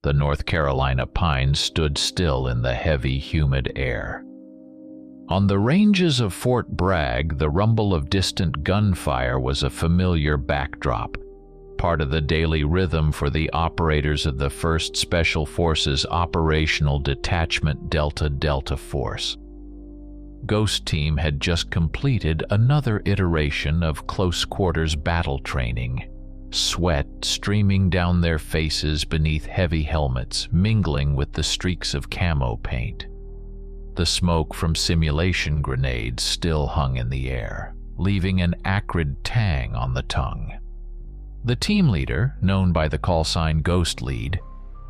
The North Carolina pines stood still in the heavy, humid air. On the ranges of Fort Bragg, the rumble of distant gunfire was a familiar backdrop, part of the daily rhythm for the operators of the 1st Special Forces Operational Detachment Delta Force. Ghost Team had just completed another iteration of close-quarters battle training, sweat streaming down their faces beneath heavy helmets, mingling with the streaks of camo paint. The smoke from simulation grenades still hung in the air, leaving an acrid tang on the tongue. The team leader, known by the call sign Ghost Lead,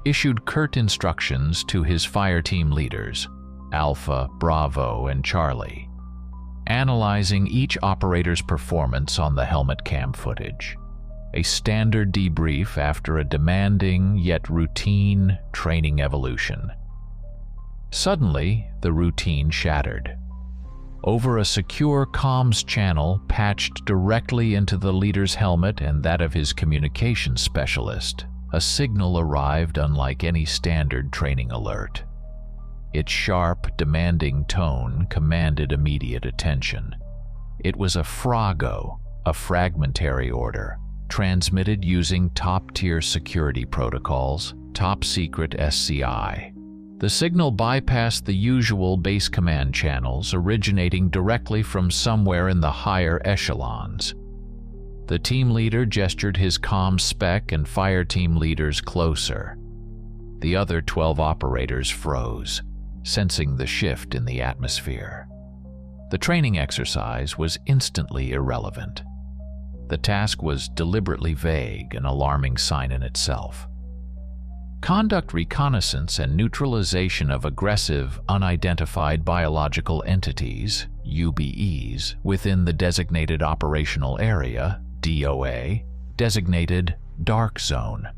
issued curt instructions to his fire team leaders, Alpha, Bravo, and Charlie, analyzing each operator's performance on the helmet cam footage. A standard debrief after a demanding yet routine training evolution. Suddenly, the routine shattered. Over a secure comms channel patched directly into the leader's helmet and that of his communications specialist, a signal arrived unlike any standard training alert. Its sharp, demanding tone commanded immediate attention. It was a FRAGO, a fragmentary order, transmitted using top-tier security protocols, top-secret SCI. The signal bypassed the usual base command channels, originating directly from somewhere in the higher echelons. The team leader gestured his comm spec and fire team leaders closer. The other 12 operators froze, sensing the shift in the atmosphere. The training exercise was instantly irrelevant. The task was deliberately vague, an alarming sign in itself. Conduct reconnaissance and neutralization of aggressive, unidentified biological entities, UBEs, within the designated operational area, DOA, designated Dark Zone.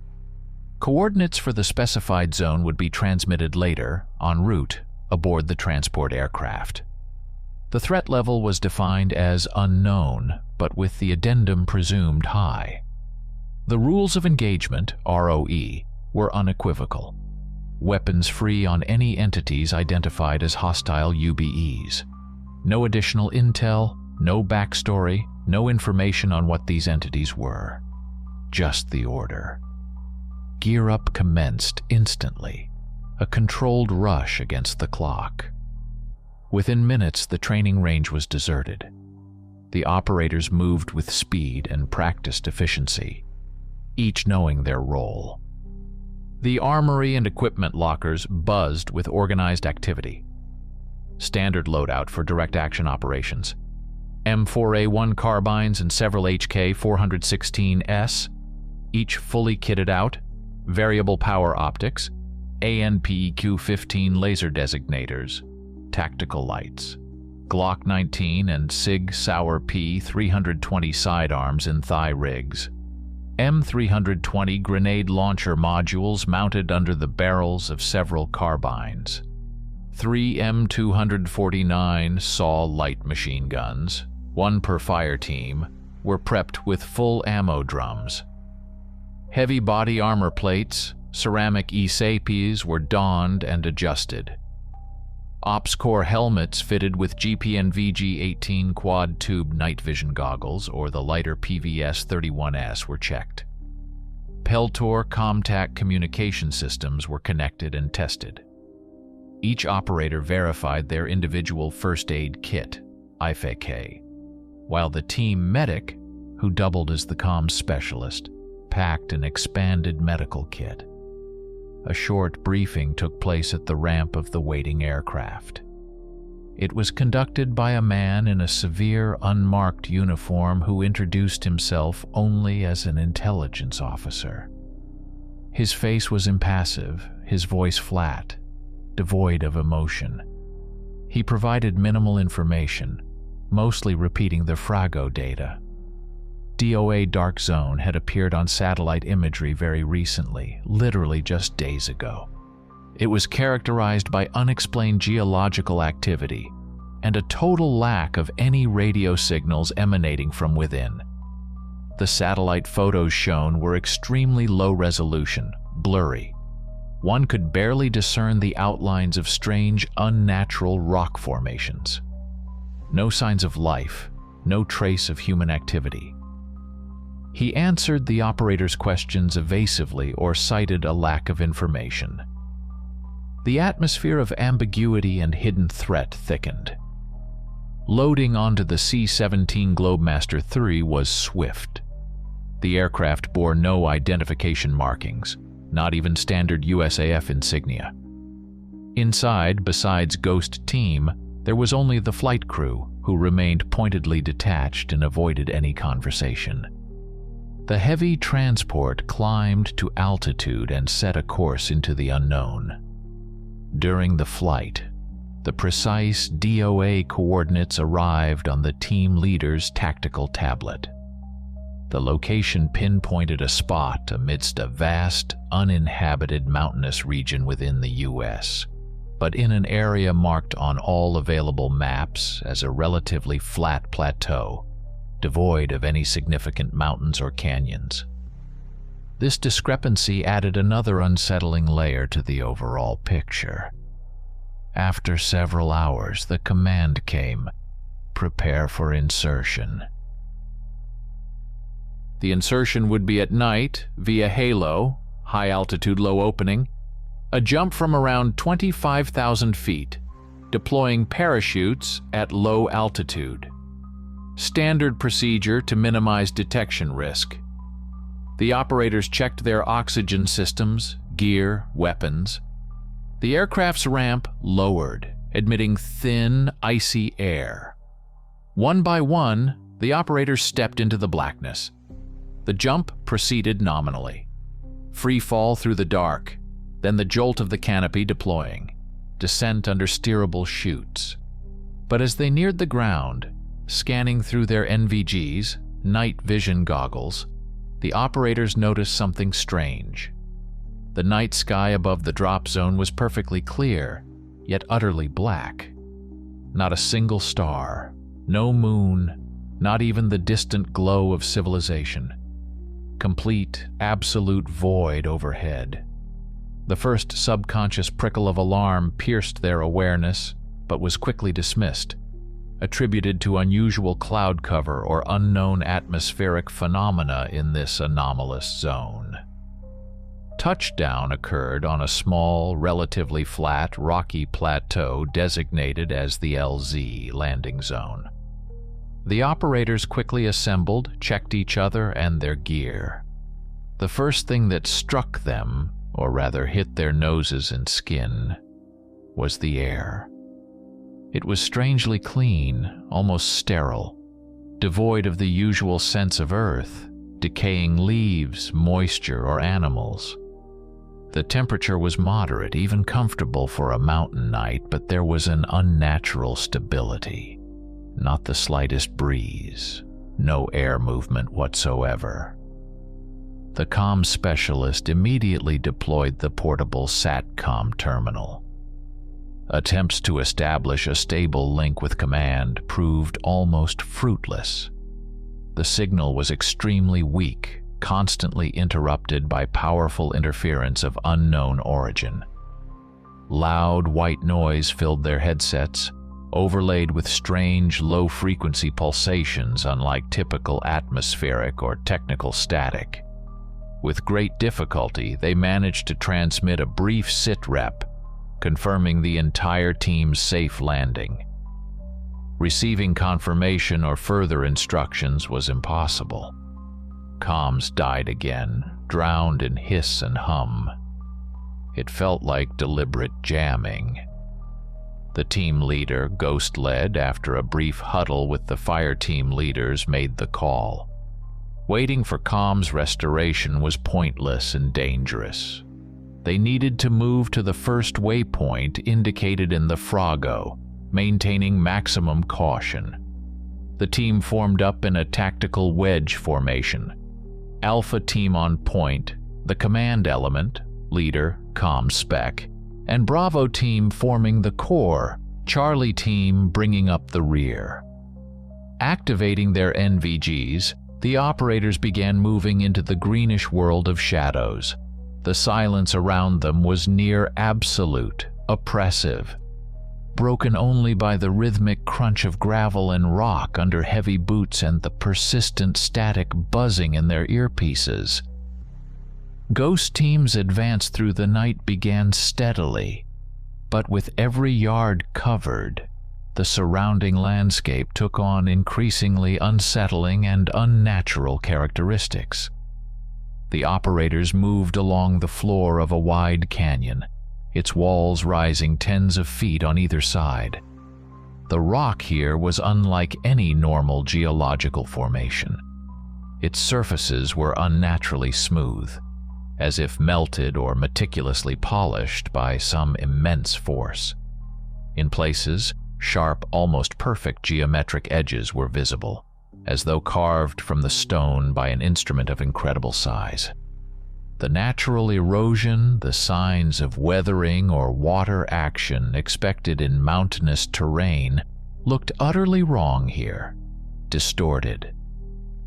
Coordinates for the specified zone would be transmitted later, en route, aboard the transport aircraft. The threat level was defined as unknown, but with the addendum presumed high. The rules of engagement, ROE, were unequivocal. Weapons free on any entities identified as hostile UBEs. No additional intel, no backstory, no information on what these entities were. Just the order. Gear up commenced instantly, a controlled rush against the clock. Within minutes, the training range was deserted. The operators moved with speed and practiced efficiency, each knowing their role. The armory and equipment lockers buzzed with organized activity. Standard loadout for direct action operations. M4A1 carbines and several HK416S, each fully kitted out, variable power optics, ANPEQ-15 laser designators, tactical lights, Glock 19 and SIG Sauer P320 sidearms in thigh rigs, M320 grenade launcher modules mounted under the barrels of several carbines, 3 M249 SAW light machine guns, 1 per fire team, were prepped with full ammo drums. Heavy body armor plates, ceramic ESAPs were donned and adjusted. OpsCore helmets fitted with GPN-VG-18 quad-tube night vision goggles or the lighter PVS-31S were checked. Peltor Comtac communication systems were connected and tested. Each operator verified their individual first aid kit, IFAK, while the team medic, who doubled as the comms specialist, packed an expanded medical kit. A short briefing took place at the ramp of the waiting aircraft. It was conducted by a man in a severe, unmarked uniform who introduced himself only as an intelligence officer. His face was impassive, his voice flat, devoid of emotion. He provided minimal information, mostly repeating the FRAGO data. DOA Dark Zone had appeared on satellite imagery very recently, literally just days ago. It was characterized by unexplained geological activity and a total lack of any radio signals emanating from within. The satellite photos shown were extremely low resolution, blurry, One could barely discern the outlines of strange, unnatural rock formations. No signs of life, no trace of human activity. He answered the operator's questions evasively or cited a lack of information. The atmosphere of ambiguity and hidden threat thickened. Loading onto the C-17 Globemaster III was swift. The aircraft bore no identification markings, not even standard USAF insignia. Inside, besides Ghost Team, there was only the flight crew, who remained pointedly detached and avoided any conversation. The heavy transport climbed to altitude and set a course into the unknown. During the flight, the precise DOA coordinates arrived on the team leader's tactical tablet. The location pinpointed a spot amidst a vast, uninhabited mountainous region within the U.S., but in an area marked on all available maps as a relatively flat plateau, devoid of any significant mountains or canyons. This discrepancy added another unsettling layer to the overall picture. After several hours, the command came, "Prepare for insertion." The insertion would be at night, via halo, high altitude low opening, a jump from around 25,000 feet, deploying parachutes at low altitude. Standard procedure to minimize detection risk. The operators checked their oxygen systems, gear, weapons. The aircraft's ramp lowered, admitting thin, icy air. One by one, the operators stepped into the blackness. The jump proceeded nominally. Free fall through the dark, then the jolt of the canopy deploying, descent under steerable chutes. But as they neared the ground, scanning through their NVGs, night vision goggles, the operators noticed something strange. The night sky above the drop zone was perfectly clear, yet utterly black. Not a single star, no moon, not even the distant glow of civilization. Complete, absolute void overhead. The first subconscious prickle of alarm pierced their awareness, but was quickly dismissed, attributed to unusual cloud cover or unknown atmospheric phenomena in this anomalous zone. Touchdown occurred on a small, relatively flat, rocky plateau designated as the LZ landing zone. The operators quickly assembled, checked each other and their gear. The first thing that struck them, or rather hit their noses and skin, was the air. It was strangely clean, almost sterile, devoid of the usual sense of earth, decaying leaves, moisture, or animals. The temperature was moderate, even comfortable for a mountain night, but there was an unnatural stability. Not the slightest breeze, no air movement whatsoever. The comm specialist immediately deployed the portable SATCOM terminal. Attempts to establish a stable link with command proved almost fruitless. The signal was extremely weak, constantly interrupted by powerful interference of unknown origin. Loud white noise filled their headsets, overlaid with strange low-frequency pulsations unlike typical atmospheric or technical static. With great difficulty, they managed to transmit a brief sitrep, confirming the entire team's safe landing. Receiving confirmation or further instructions was impossible. Comms died again, drowned in hiss and hum. It felt like deliberate jamming. The team leader, ghost-led, after a brief huddle with the fire team leaders, made the call. Waiting for comms restoration was pointless and dangerous. They needed to move to the first waypoint indicated in the Froggo, maintaining maximum caution. The team formed up in a tactical wedge formation. Alpha team on point, the command element, leader, comm spec, and Bravo team forming the core, Charlie team bringing up the rear. Activating their NVGs, the operators began moving into the greenish world of shadows. The silence around them was near absolute, oppressive, broken only by the rhythmic crunch of gravel and rock under heavy boots and the persistent static buzzing in their earpieces. Ghost teams' advance through the night began steadily, but with every yard covered, the surrounding landscape took on increasingly unsettling and unnatural characteristics. The operators moved along the floor of a wide canyon, its walls rising tens of feet on either side. The rock here was unlike any normal geological formation. Its surfaces were unnaturally smooth, as if melted or meticulously polished by some immense force. In places, sharp, almost perfect geometric edges were visible, as though carved from the stone by an instrument of incredible size. The natural erosion, the signs of weathering or water action expected in mountainous terrain, looked utterly wrong here, distorted.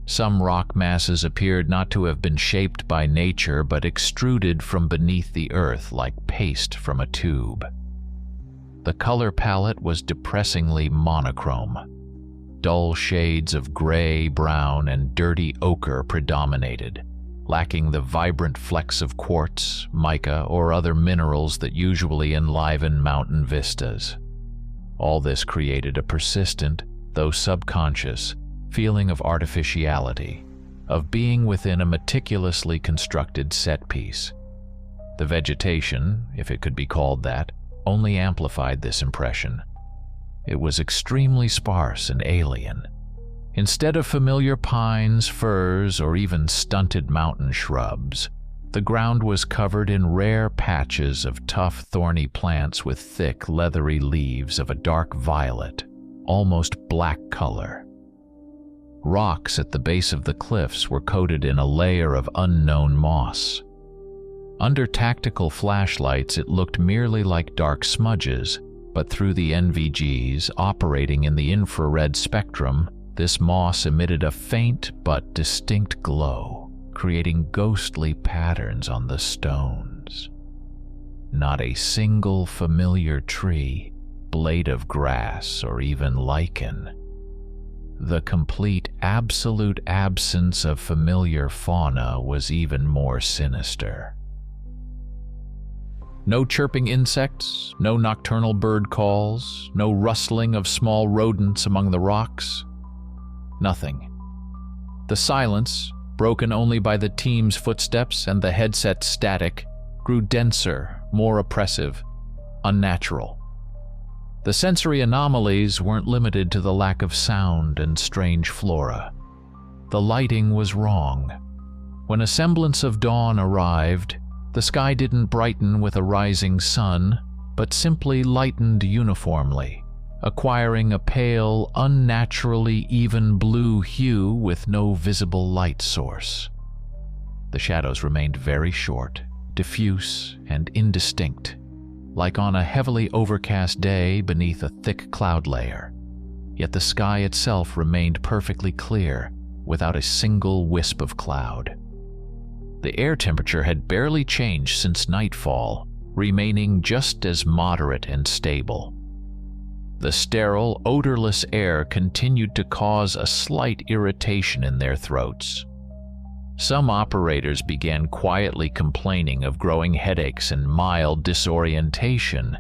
Some rock masses appeared not to have been shaped by nature but extruded from beneath the earth like paste from a tube. The color palette was depressingly monochrome. Dull shades of gray, brown, and dirty ochre predominated, lacking the vibrant flecks of quartz, mica, or other minerals that usually enliven mountain vistas. All this created a persistent, though subconscious, feeling of artificiality, of being within a meticulously constructed set piece. The vegetation, if it could be called that, only amplified this impression. It was extremely sparse and alien. Instead of familiar pines, firs, or even stunted mountain shrubs, the ground was covered in rare patches of tough, thorny plants with thick, leathery leaves of a dark violet, almost black color. Rocks at the base of the cliffs were coated in a layer of unknown moss. Under tactical flashlights, it looked merely like dark smudges, but through the NVGs operating in the infrared spectrum, this moss emitted a faint but distinct glow, creating ghostly patterns on the stones. Not a single familiar tree, blade of grass, or even lichen. The complete, absolute absence of familiar fauna was even more sinister. No chirping insects, no nocturnal bird calls, no rustling of small rodents among the rocks. Nothing. The silence, broken only by the team's footsteps and the headset's static, grew denser, more oppressive, unnatural. The sensory anomalies weren't limited to the lack of sound and strange flora. The lighting was wrong. When a semblance of dawn arrived, the sky didn't brighten with a rising sun, but simply lightened uniformly, acquiring a pale, unnaturally even blue hue with no visible light source. The shadows remained very short, diffuse, and indistinct, like on a heavily overcast day beneath a thick cloud layer. Yet the sky itself remained perfectly clear, without a single wisp of cloud. The air temperature had barely changed since nightfall, remaining just as moderate and stable. The sterile, odorless air continued to cause a slight irritation in their throats. Some operators began quietly complaining of growing headaches and mild disorientation,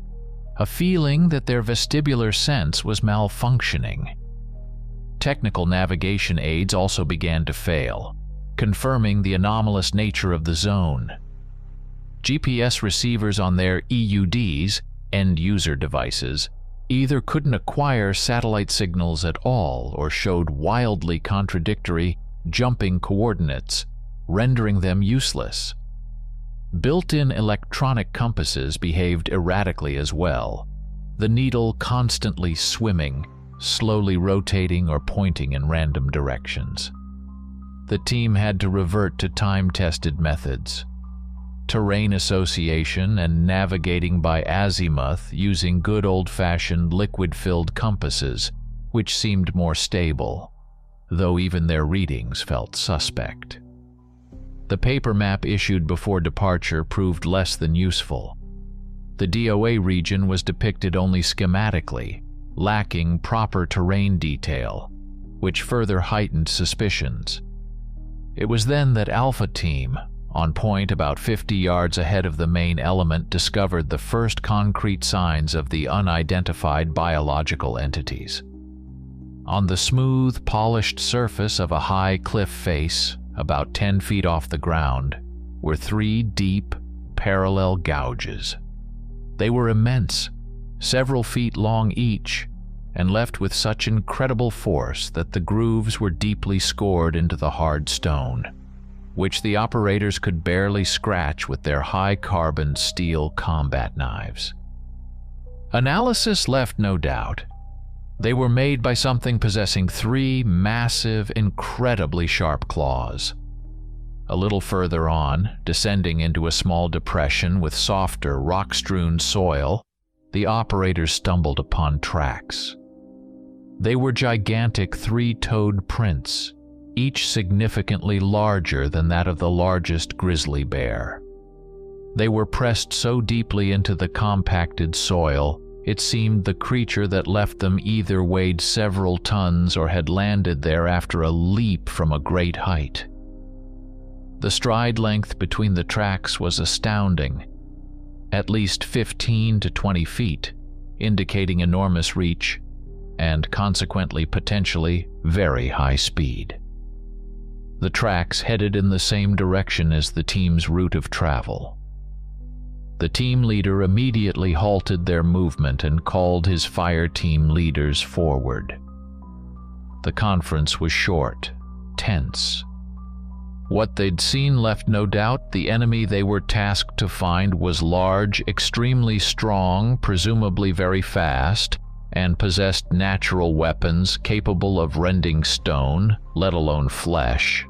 a feeling that their vestibular sense was malfunctioning. Technical navigation aids also began to fail, confirming the anomalous nature of the zone. GPS receivers on their EUDs, end-user devices, either couldn't acquire satellite signals at all or showed wildly contradictory, jumping coordinates, rendering them useless. Built-in electronic compasses behaved erratically as well, the needle constantly swimming, slowly rotating or pointing in random directions. The team had to revert to time-tested methods: terrain association and navigating by azimuth using good old-fashioned liquid-filled compasses, which seemed more stable, though even their readings felt suspect. The paper map issued before departure proved less than useful. The DOA region was depicted only schematically, lacking proper terrain detail, which further heightened suspicions. It was then that Alpha Team, on point about 50 yards ahead of the main element, discovered the first concrete signs of the unidentified biological entities. On the smooth, polished surface of a high cliff face, about 10 feet off the ground, were 3 deep, parallel gouges. They were immense, several feet long each, and left with such incredible force that the grooves were deeply scored into the hard stone, which the operators could barely scratch with their high-carbon steel combat knives. Analysis left no doubt. They were made by something possessing 3 massive, incredibly sharp claws. A little further on, descending into a small depression with softer, rock-strewn soil, the operators stumbled upon tracks. They were gigantic 3-toed prints, each significantly larger than that of the largest grizzly bear. They were pressed so deeply into the compacted soil, it seemed the creature that left them either weighed several tons or had landed there after a leap from a great height. The stride length between the tracks was astounding, at least 15 to 20 feet, indicating enormous reach and consequently potentially very high speed. The tracks headed in the same direction as the team's route of travel. The team leader immediately halted their movement and called his fire team leaders forward. The conference was short, tense. What they'd seen left no doubt. The enemy they were tasked to find was large, extremely strong, presumably very fast, and possessed natural weapons capable of rending stone, let alone flesh.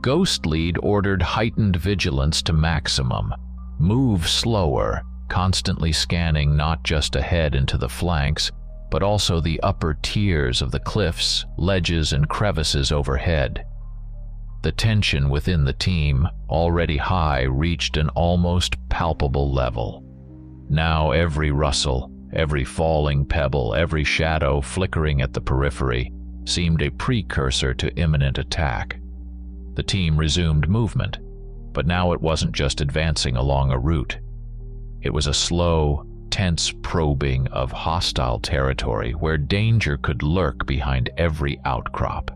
Ghost Lead ordered heightened vigilance to maximum. Move slower, constantly scanning not just ahead into the flanks, but also the upper tiers of the cliffs, ledges, and crevices overhead. The tension within the team, already high, reached an almost palpable level. Now every rustle, every falling pebble, every shadow flickering at the periphery seemed a precursor to imminent attack. The team resumed movement, but now it wasn't just advancing along a route. It was a slow, tense probing of hostile territory where danger could lurk behind every outcrop.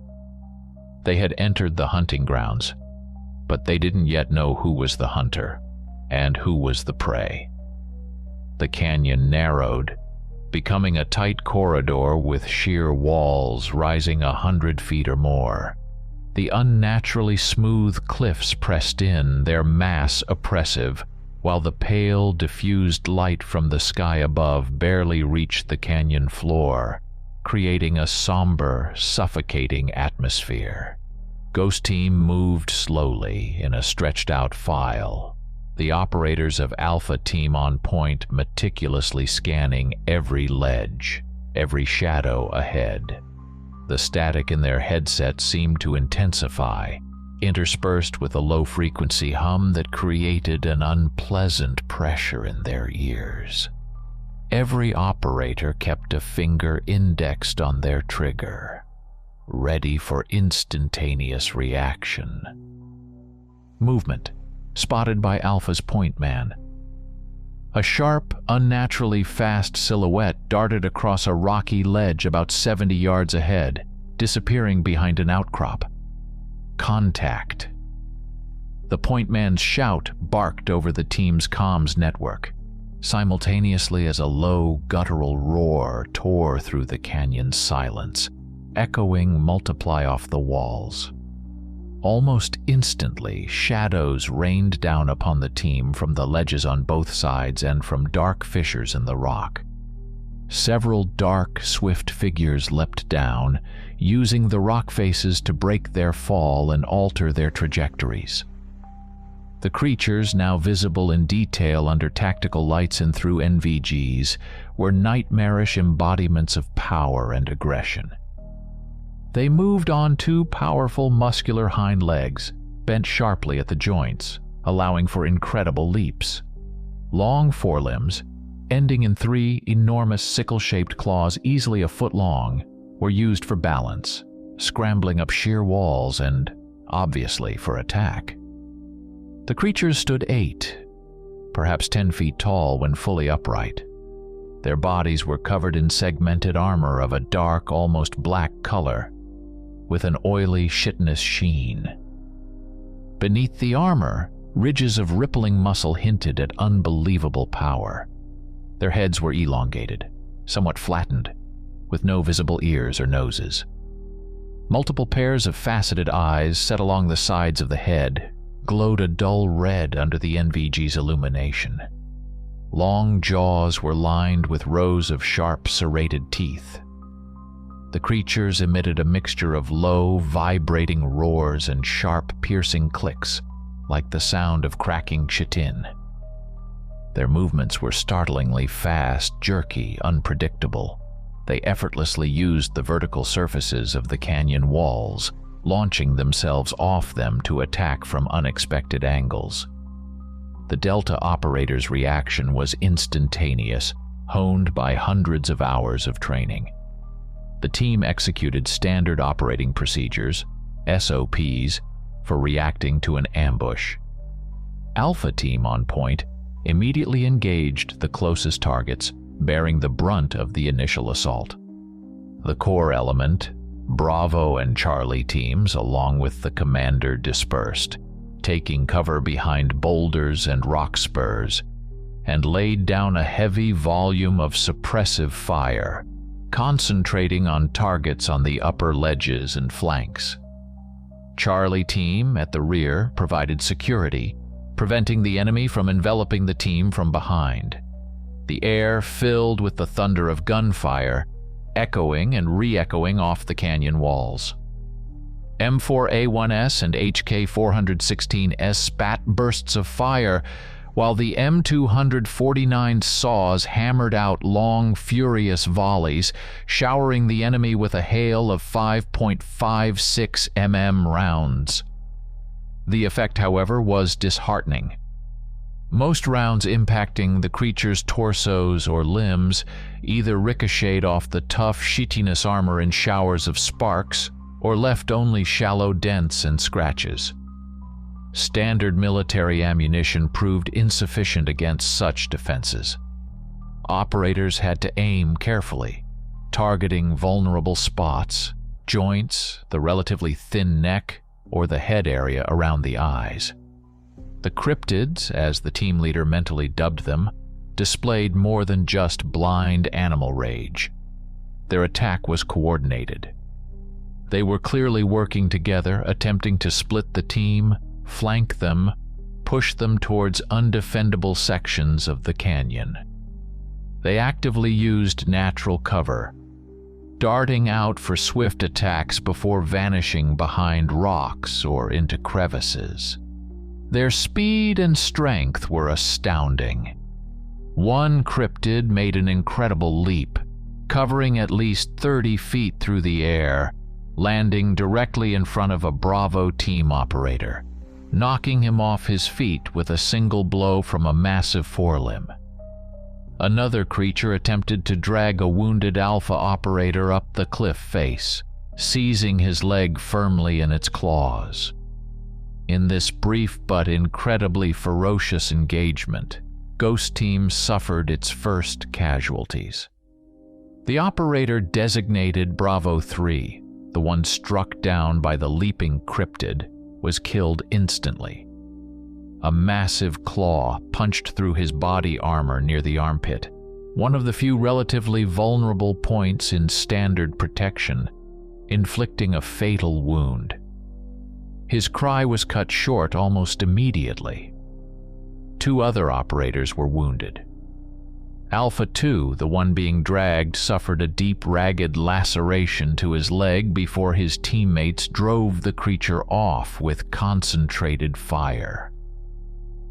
They had entered the hunting grounds, but they didn't yet know who was the hunter and who was the prey. The canyon narrowed, becoming a tight corridor with sheer walls rising 100 feet or more. The unnaturally smooth cliffs pressed in, their mass oppressive, while the pale, diffused light from the sky above barely reached the canyon floor, creating a somber, suffocating atmosphere. Ghost Team moved slowly in a stretched-out file, the operators of Alpha Team on point meticulously scanning every ledge, every shadow ahead. The static in their headsets seemed to intensify, interspersed with a low-frequency hum that created an unpleasant pressure in their ears. Every operator kept a finger indexed on their trigger, ready for instantaneous reaction. Movement, spotted by Alpha's point man. A sharp, unnaturally fast silhouette darted across a rocky ledge about 70 yards ahead, disappearing behind an outcrop. Contact. The point man's shout barked over the team's comms network, simultaneously as a low, guttural roar tore through the canyon's silence, echoing multiply off the walls. Almost instantly, shadows rained down upon the team from the ledges on both sides and from dark fissures in the rock. Several dark, swift figures leapt down, using the rock faces to break their fall and alter their trajectories. The creatures, now visible in detail under tactical lights and through NVGs, were nightmarish embodiments of power and aggression. They moved on 2 powerful muscular hind legs, bent sharply at the joints, allowing for incredible leaps. Long forelimbs, ending in 3 enormous sickle-shaped claws easily a foot long, were used for balance, scrambling up sheer walls and, obviously, for attack. The creatures stood 8, perhaps 10 feet tall when fully upright. Their bodies were covered in segmented armor of a dark, almost black color, with an oily, chitinous sheen. Beneath the armor, ridges of rippling muscle hinted at unbelievable power. Their heads were elongated, somewhat flattened, with no visible ears or noses. Multiple pairs of faceted eyes set along the sides of the head glowed a dull red under the NVG's illumination. Long jaws were lined with rows of sharp, serrated teeth. The creatures emitted a mixture of low, vibrating roars and sharp, piercing clicks, like the sound of cracking chitin. Their movements were startlingly fast, jerky, unpredictable. They effortlessly used the vertical surfaces of the canyon walls, launching themselves off them to attack from unexpected angles. The Delta operator's reaction was instantaneous, honed by hundreds of hours of training. The team executed standard operating procedures, SOPs, for reacting to an ambush. Alpha Team on point immediately engaged the closest targets, bearing the brunt of the initial assault. The core element, Bravo and Charlie teams, along with the commander, dispersed, taking cover behind boulders and rock spurs, and laid down a heavy volume of suppressive fire, concentrating on targets on the upper ledges and flanks. Charlie team at the rear provided security, preventing the enemy from enveloping the team from behind. The air filled with the thunder of gunfire, echoing and re-echoing off the canyon walls. M4A1S and HK416S spat bursts of fire, while the M249 saws hammered out long, furious volleys, showering the enemy with a hail of 5.56 mm rounds. The effect, however, was disheartening. Most rounds impacting the creature's torsos or limbs either ricocheted off the tough, chitinous armor in showers of sparks, or left only shallow dents and scratches. Standard military ammunition proved insufficient against such defenses. Operators had to aim carefully, targeting vulnerable spots, joints, the relatively thin neck, or the head area around the eyes. The Cryptids, as the team leader mentally dubbed them, displayed more than just blind animal rage. Their attack was coordinated. They were clearly working together, attempting to split the team, flank them, push them towards undefendable sections of the canyon. They actively used natural cover, darting out for swift attacks before vanishing behind rocks or into crevices. Their speed and strength were astounding. One cryptid made an incredible leap, covering at least 30 feet through the air, landing directly in front of a Bravo team operator, knocking him off his feet with a single blow from a massive forelimb. Another creature attempted to drag a wounded Alpha operator up the cliff face, seizing his leg firmly in its claws. In this brief but incredibly ferocious engagement, Ghost Team suffered its first casualties. The operator designated Bravo 3, the one struck down by the leaping cryptid, was killed instantly. A massive claw punched through his body armor near the armpit, one of the few relatively vulnerable points in standard protection, inflicting a fatal wound. His cry was cut short almost immediately. 2 other operators were wounded. Alpha 2, the one being dragged, suffered a deep, ragged laceration to his leg before his teammates drove the creature off with concentrated fire.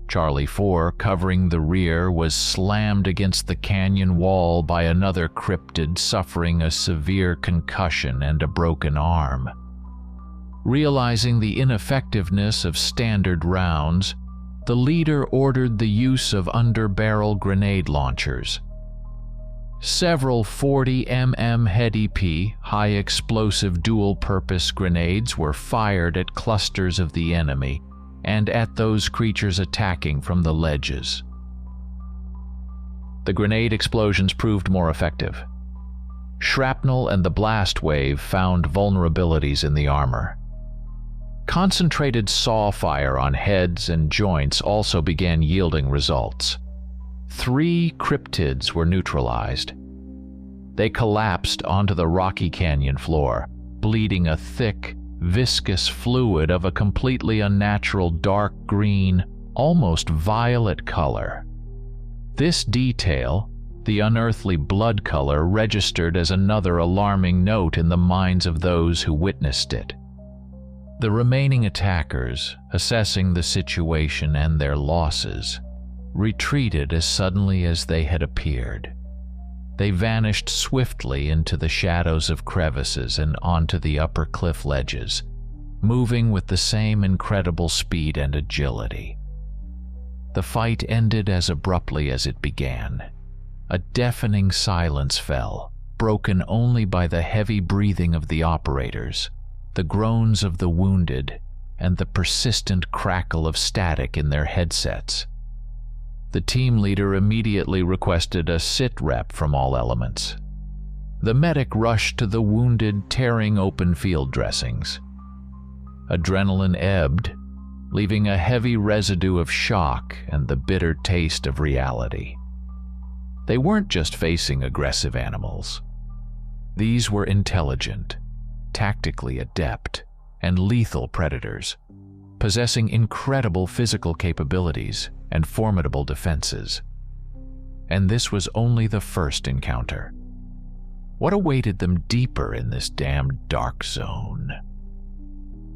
Charlie 4, covering the rear, was slammed against the canyon wall by another cryptid, suffering a severe concussion and a broken arm. Realizing the ineffectiveness of standard rounds, the leader ordered the use of under-barrel grenade launchers. Several 40mm HEDP high-explosive dual-purpose grenades were fired at clusters of the enemy and at those creatures attacking from the ledges. The grenade explosions proved more effective. Shrapnel and the blast wave found vulnerabilities in the armor. Concentrated saw fire on heads and joints also began yielding results. 3 cryptids were neutralized. They collapsed onto the rocky canyon floor, bleeding a thick, viscous fluid of a completely unnatural dark green, almost violet color. This detail, the unearthly blood color, registered as another alarming note in the minds of those who witnessed it. The remaining attackers, assessing the situation and their losses, retreated as suddenly as they had appeared. They vanished swiftly into the shadows of crevices and onto the upper cliff ledges, moving with the same incredible speed and agility. The fight ended as abruptly as it began. A deafening silence fell, broken only by the heavy breathing of the operators, the groans of the wounded, and the persistent crackle of static in their headsets. The team leader immediately requested a sit rep from all elements. The medic rushed to the wounded, tearing open field dressings. Adrenaline ebbed, leaving a heavy residue of shock and the bitter taste of reality. They weren't just facing aggressive animals. These were intelligent, tactically adept, and lethal predators, possessing incredible physical capabilities and formidable defenses. And this was only the first encounter. What awaited them deeper in this damned dark zone?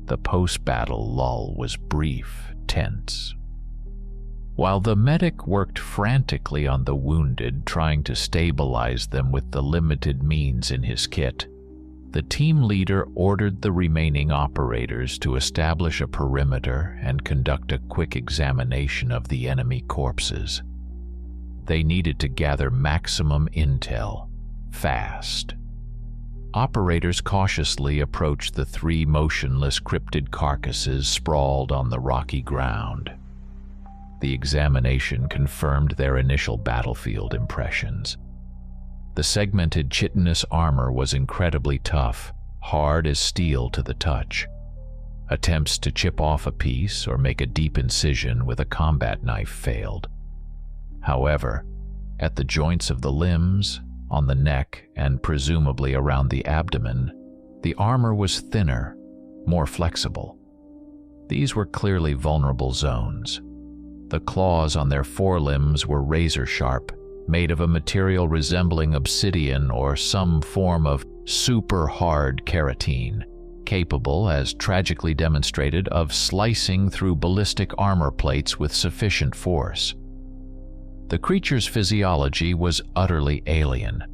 The post-battle lull was brief, tense. While the medic worked frantically on the wounded, trying to stabilize them with the limited means in his kit, the team leader ordered the remaining operators to establish a perimeter and conduct a quick examination of the enemy corpses. They needed to gather maximum intel, fast. Operators cautiously approached the 3 motionless cryptid carcasses sprawled on the rocky ground. The examination confirmed their initial battlefield impressions. The segmented chitinous armor was incredibly tough, hard as steel to the touch. Attempts to chip off a piece or make a deep incision with a combat knife failed. However, at the joints of the limbs, on the neck, and presumably around the abdomen, the armor was thinner, more flexible. These were clearly vulnerable zones. The claws on their forelimbs were razor-sharp, made of a material resembling obsidian or some form of super-hard keratin, capable, as tragically demonstrated, of slicing through ballistic armor plates with sufficient force. The creature's physiology was utterly alien.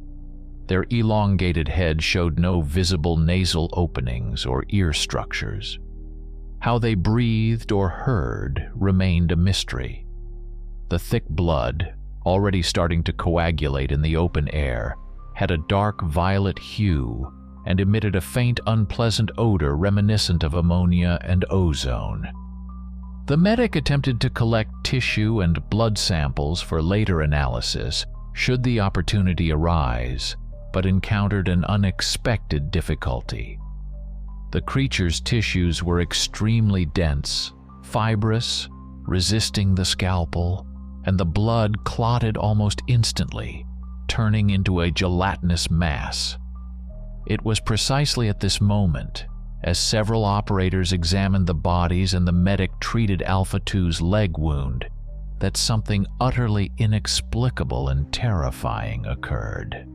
Their elongated head showed no visible nasal openings or ear structures. How they breathed or heard remained a mystery. The thick blood, already starting to coagulate in the open air, had a dark violet hue and emitted a faint, unpleasant odor reminiscent of ammonia and ozone. The medic attempted to collect tissue and blood samples for later analysis, should the opportunity arise, but encountered an unexpected difficulty. The creature's tissues were extremely dense, fibrous, resisting the scalpel, and the blood clotted almost instantly, turning into a gelatinous mass. It was precisely at this moment, as several operators examined the bodies and the medic treated Alpha 2's leg wound, that something utterly inexplicable and terrifying occurred.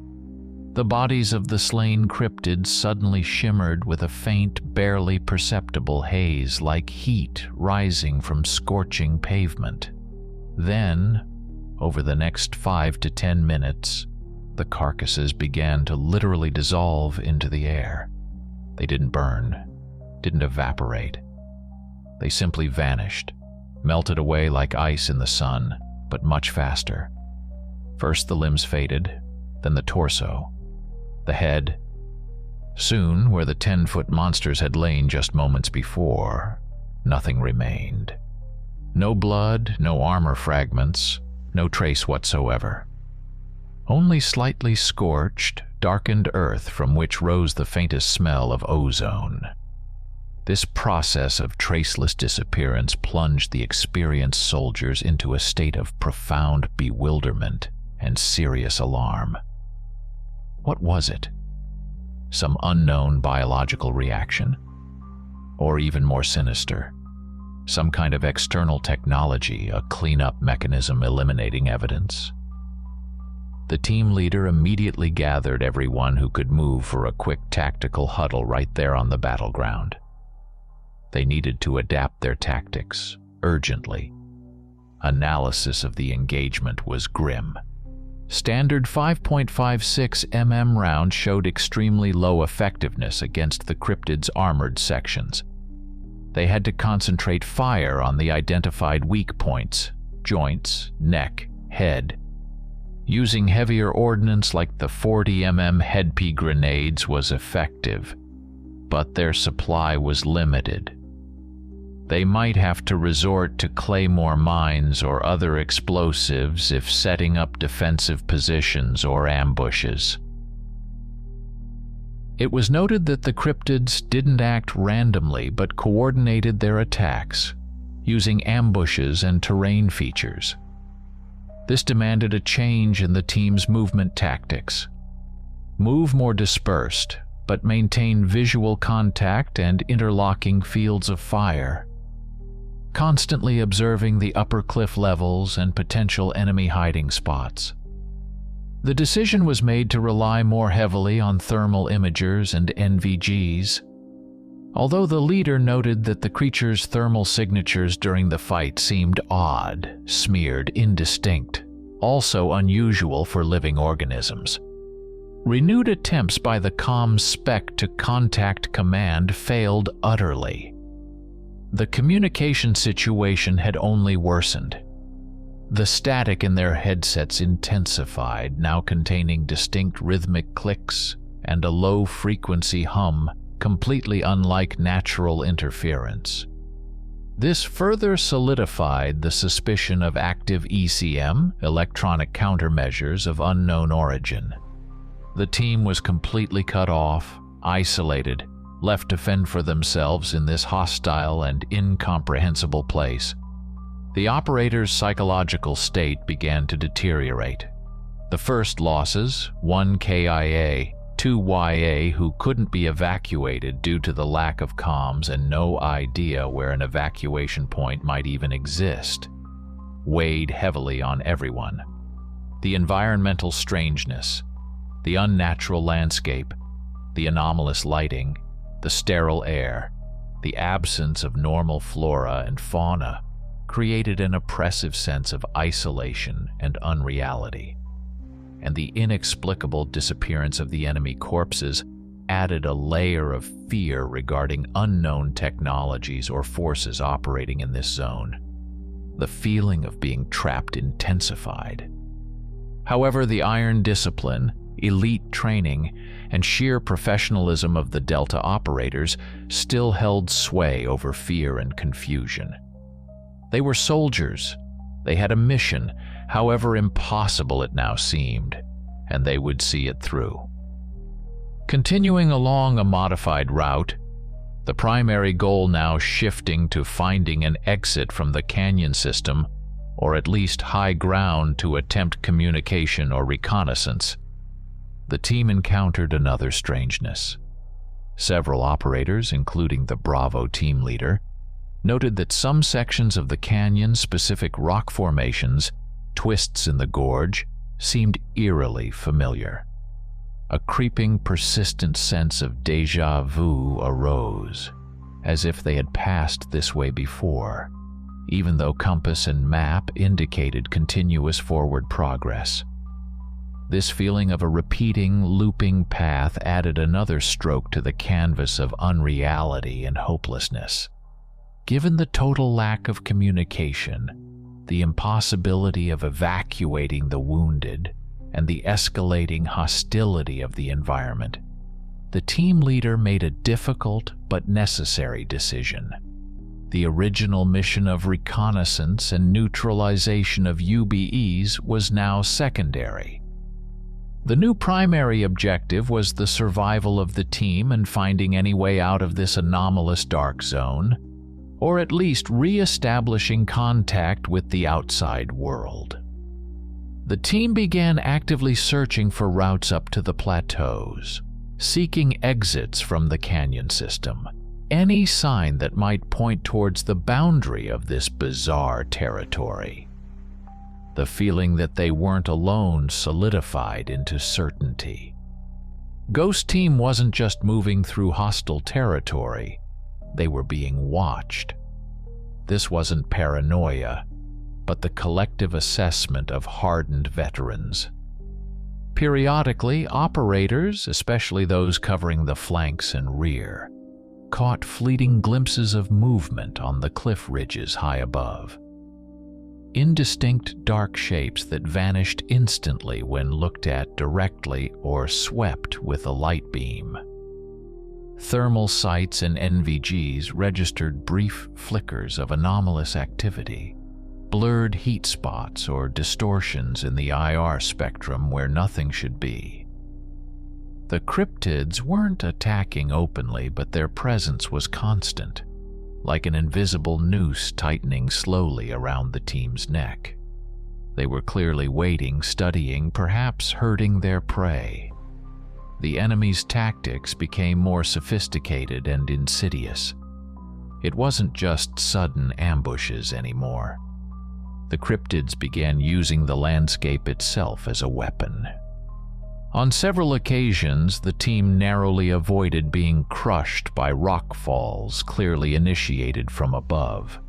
The bodies of the slain cryptids suddenly shimmered with a faint, barely perceptible haze like heat rising from scorching pavement. Then, over the next 5 to 10 minutes, the carcasses began to literally dissolve into the air. They didn't burn. didn't evaporate. They simply vanished, melted away like ice in the sun, but much faster. First the limbs faded, then the torso, the head. Soon, where the 10-foot monsters had lain just moments before, nothing remained. No blood, no armor fragments, no trace whatsoever. Only slightly scorched, darkened earth from which rose the faintest smell of ozone. This process of traceless disappearance plunged the experienced soldiers into a state of profound bewilderment and serious alarm. What was it? Some unknown biological reaction? Or even more sinister, some kind of external technology, a cleanup mechanism eliminating evidence? The team leader immediately gathered everyone who could move for a quick tactical huddle right there on the battleground. They needed to adapt their tactics, urgently. Analysis of the engagement was grim. Standard 5.56 mm rounds showed extremely low effectiveness against the cryptids' armored sections. They had to concentrate fire on the identified weak points, joints, neck, head. Using heavier ordnance like the 40 mm headpea grenades was effective, but their supply was limited. They might have to resort to claymore mines or other explosives if setting up defensive positions or ambushes. It was noted that the cryptids didn't act randomly but coordinated their attacks, using ambushes and terrain features. This demanded a change in the team's movement tactics. Move more dispersed, but maintain visual contact and interlocking fields of fire. Constantly observing the upper cliff levels and potential enemy hiding spots. The decision was made to rely more heavily on thermal imagers and NVGs. Although the leader noted that the creature's thermal signatures during the fight seemed odd, smeared, indistinct, also unusual for living organisms. Renewed attempts by the comm spec to contact command failed utterly. The communication situation had only worsened. The static in their headsets intensified, now containing distinct rhythmic clicks and a low-frequency hum completely unlike natural interference. This further solidified the suspicion of active ECM, electronic countermeasures of unknown origin. The team was completely cut off, isolated, left to fend for themselves in this hostile and incomprehensible place. The operator's psychological state began to deteriorate. The first losses, 1 KIA, 2 YA who couldn't be evacuated due to the lack of comms and no idea where an evacuation point might even exist, weighed heavily on everyone. The environmental strangeness, the unnatural landscape, the anomalous lighting, the sterile air, the absence of normal flora and fauna created an oppressive sense of isolation and unreality. And the inexplicable disappearance of the enemy corpses added a layer of fear regarding unknown technologies or forces operating in this zone. The feeling of being trapped intensified. However, the iron discipline, elite training, and sheer professionalism of the Delta operators still held sway over fear and confusion. They were soldiers. They had a mission, however impossible it now seemed, and they would see it through. Continuing along a modified route, the primary goal now shifting to finding an exit from the canyon system, or at least high ground to attempt communication or reconnaissance, the team encountered another strangeness. Several operators, including the Bravo team leader, noted that some sections of the canyon-specific rock formations, twists in the gorge, seemed eerily familiar. A creeping, persistent sense of déjà vu arose, as if they had passed this way before, even though compass and map indicated continuous forward progress. This feeling of a repeating, looping path added another stroke to the canvas of unreality and hopelessness. Given the total lack of communication, the impossibility of evacuating the wounded, and the escalating hostility of the environment, the team leader made a difficult but necessary decision. The original mission of reconnaissance and neutralization of UBEs was now secondary. The new primary objective was the survival of the team and finding any way out of this anomalous dark zone, or at least re-establishing contact with the outside world. The team began actively searching for routes up to the plateaus, seeking exits from the canyon system, any sign that might point towards the boundary of this bizarre territory. The feeling that they weren't alone solidified into certainty. Ghost Team wasn't just moving through hostile territory, they were being watched. This wasn't paranoia, but the collective assessment of hardened veterans. Periodically, operators, especially those covering the flanks and rear, caught fleeting glimpses of movement on the cliff ridges high above. Indistinct dark shapes that vanished instantly when looked at directly or swept with a light beam. Thermal sights and NVGs registered brief flickers of anomalous activity, blurred heat spots or distortions in the IR spectrum where nothing should be. The cryptids weren't attacking openly, but their presence was constant, like an invisible noose tightening slowly around the team's neck. They were clearly waiting, studying, perhaps hurting their prey. The enemy's tactics became more sophisticated and insidious. It wasn't just sudden ambushes anymore. The cryptids began using the landscape itself as a weapon. On several occasions, the team narrowly avoided being crushed by rock falls clearly initiated from above.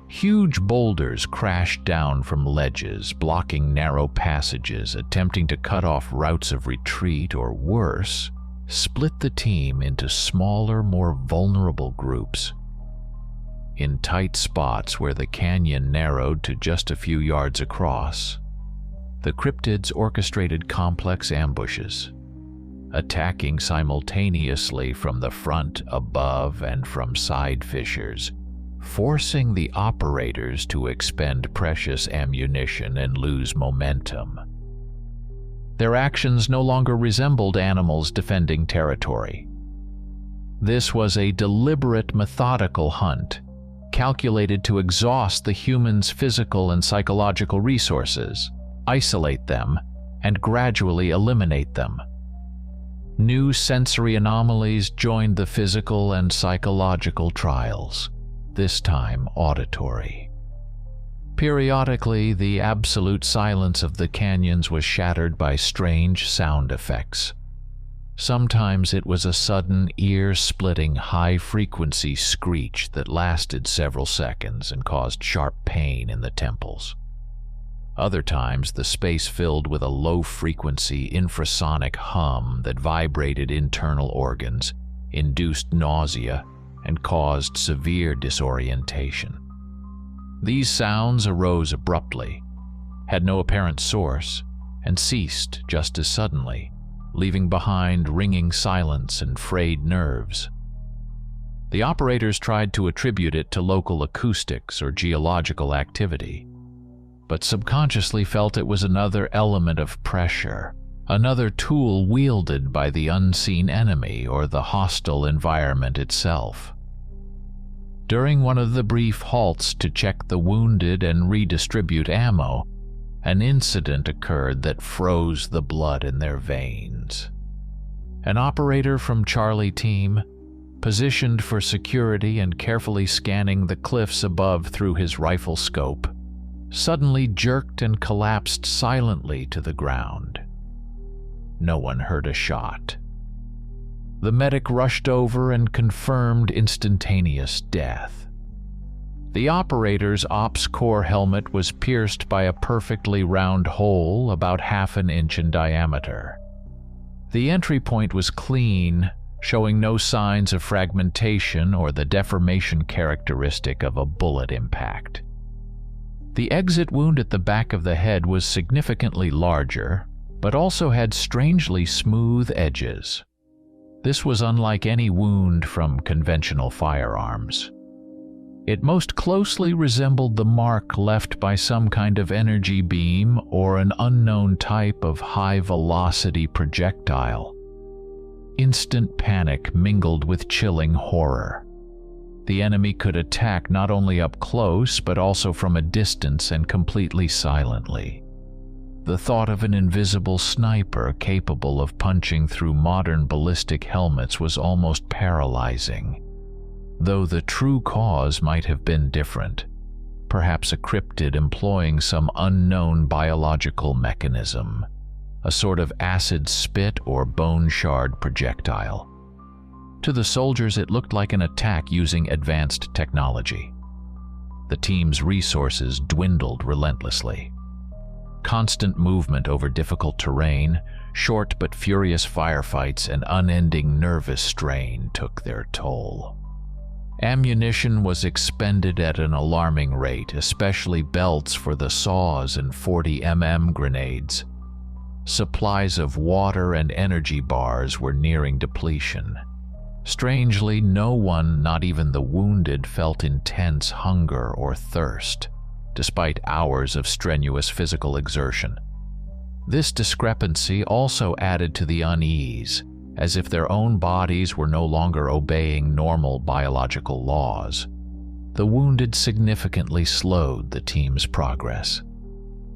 Huge boulders crashed down from ledges, blocking narrow passages, attempting to cut off routes of retreat, or worse, split the team into smaller, more vulnerable groups. In tight spots where the canyon narrowed to just a few yards across, the cryptids orchestrated complex ambushes, attacking simultaneously from the front, above, and from side fissures, forcing the operators to expend precious ammunition and lose momentum. Their actions no longer resembled animals defending territory. This was a deliberate, methodical hunt, calculated to exhaust the humans' physical and psychological resources, isolate them, and gradually eliminate them. New sensory anomalies joined the physical and psychological trials, this time auditory. Periodically, the absolute silence of the canyons was shattered by strange sound effects. Sometimes it was a sudden, ear-splitting, high-frequency screech that lasted several seconds and caused sharp pain in the temples. Other times, the space filled with a low-frequency infrasonic hum that vibrated internal organs, induced nausea, and caused severe disorientation. These sounds arose abruptly, had no apparent source, and ceased just as suddenly, leaving behind ringing silence and frayed nerves. The operators tried to attribute it to local acoustics or geological activity, but subconsciously felt it was another element of pressure, another tool wielded by the unseen enemy or the hostile environment itself. During one of the brief halts to check the wounded and redistribute ammo, an incident occurred that froze the blood in their veins. An operator from Charlie Team, positioned for security and carefully scanning the cliffs above through his rifle scope, suddenly jerked and collapsed silently to the ground. No one heard a shot. The medic rushed over and confirmed instantaneous death. The operator's Ops Core helmet was pierced by a perfectly round hole about half an inch in diameter. The entry point was clean, showing no signs of fragmentation or the deformation characteristic of a bullet impact. The exit wound at the back of the head was significantly larger, but also had strangely smooth edges. This was unlike any wound from conventional firearms. It most closely resembled the mark left by some kind of energy beam or an unknown type of high-velocity projectile. Instant panic mingled with chilling horror. The enemy could attack not only up close but also from a distance and completely silently. The thought of an invisible sniper capable of punching through modern ballistic helmets was almost paralyzing. Though the true cause might have been different, perhaps a cryptid employing some unknown biological mechanism, a sort of acid spit or bone shard projectile. To the soldiers, it looked like an attack using advanced technology. The team's resources dwindled relentlessly. Constant movement over difficult terrain, short but furious firefights, and unending nervous strain took their toll. Ammunition was expended at an alarming rate, especially belts for the saws and 40mm grenades. Supplies of water and energy bars were nearing depletion. Strangely, no one, not even the wounded, felt intense hunger or thirst, despite hours of strenuous physical exertion. This discrepancy also added to the unease, as if their own bodies were no longer obeying normal biological laws. The wounded significantly slowed the team's progress.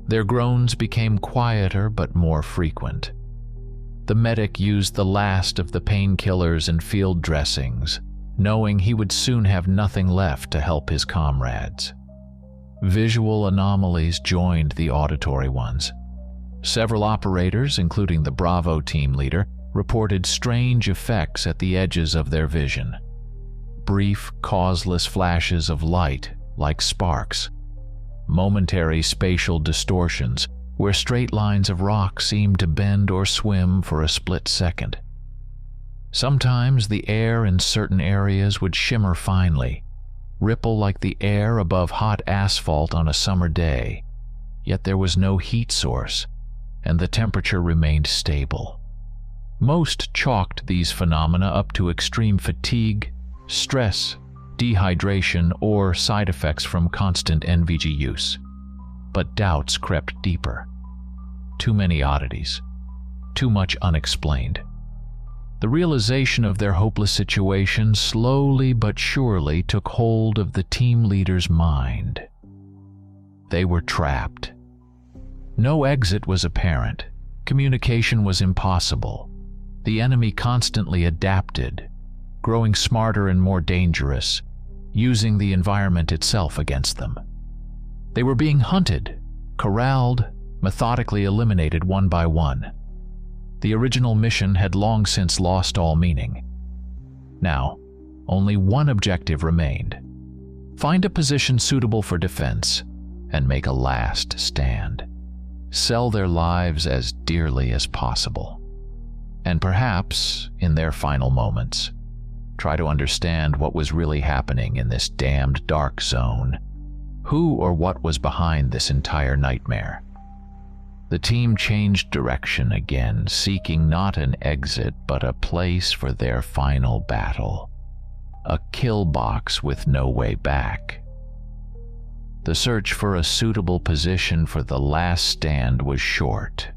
Their groans became quieter but more frequent. The medic used the last of the painkillers and field dressings, knowing he would soon have nothing left to help his comrades. Visual anomalies joined the auditory ones. Several operators, including the Bravo team leader, reported strange effects at the edges of their vision. Brief, causeless flashes of light, like sparks. Momentary spatial distortions, where straight lines of rock seemed to bend or swim for a split second. Sometimes the air in certain areas would shimmer finely, ripple like the air above hot asphalt on a summer day, yet there was no heat source, and the temperature remained stable. Most chalked these phenomena up to extreme fatigue, stress, dehydration, or side effects from constant NVG use. But doubts crept deeper. Too many oddities. Too much unexplained. The realization of their hopeless situation slowly but surely took hold of the team leader's mind. They were trapped. No exit was apparent. Communication was impossible. The enemy constantly adapted, growing smarter and more dangerous, using the environment itself against them. They were being hunted, corralled, methodically eliminated one by one. The original mission had long since lost all meaning. Now, only one objective remained: find a position suitable for defense and make a last stand. Sell their lives as dearly as possible. And perhaps, in their final moments, try to understand what was really happening in this damned dark zone. Who or what was behind this entire nightmare? The team changed direction again, seeking not an exit but a place for their final battle. A kill box with no way back. The search for a suitable position for the last stand was short.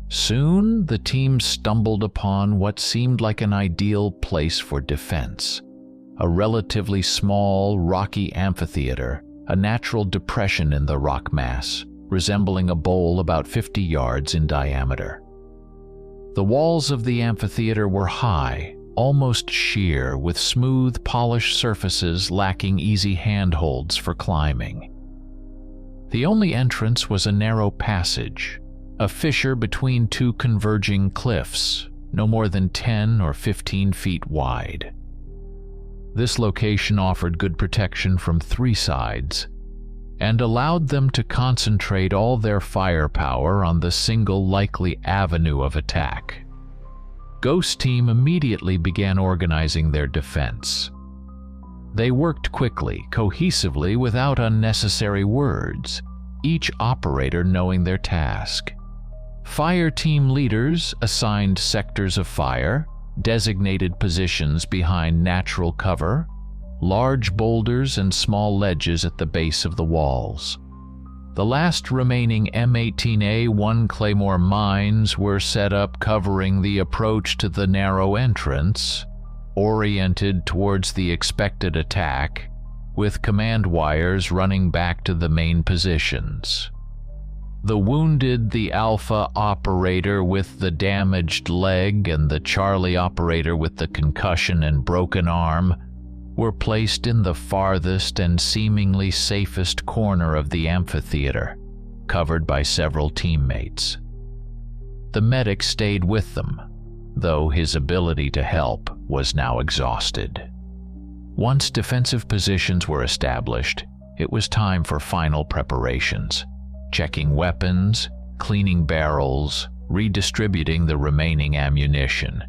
Soon, the team stumbled upon what seemed like an ideal place for defense. A relatively small, rocky amphitheater, a natural depression in the rock mass, resembling a bowl about 50 yards in diameter. The walls of the amphitheater were high, almost sheer, with smooth, polished surfaces lacking easy handholds for climbing. The only entrance was a narrow passage, a fissure between two converging cliffs, no more than 10 or 15 feet wide. This location offered good protection from 3 sides and allowed them to concentrate all their firepower on the single likely avenue of attack. Ghost Team immediately began organizing their defense. They worked quickly, cohesively, without unnecessary words, each operator knowing their task. Fire team leaders assigned sectors of fire, designated positions behind natural cover, large boulders and small ledges at the base of the walls. The last remaining M18A1 Claymore mines were set up covering the approach to the narrow entrance, oriented towards the expected attack, with command wires running back to the main positions. The wounded, the Alpha operator with the damaged leg and the Charlie operator with the concussion and broken arm were placed in the farthest and seemingly safest corner of the amphitheater, covered by several teammates. The medic stayed with them, though his ability to help was now exhausted. Once defensive positions were established, it was time for final preparations, checking weapons, cleaning barrels, redistributing the remaining ammunition.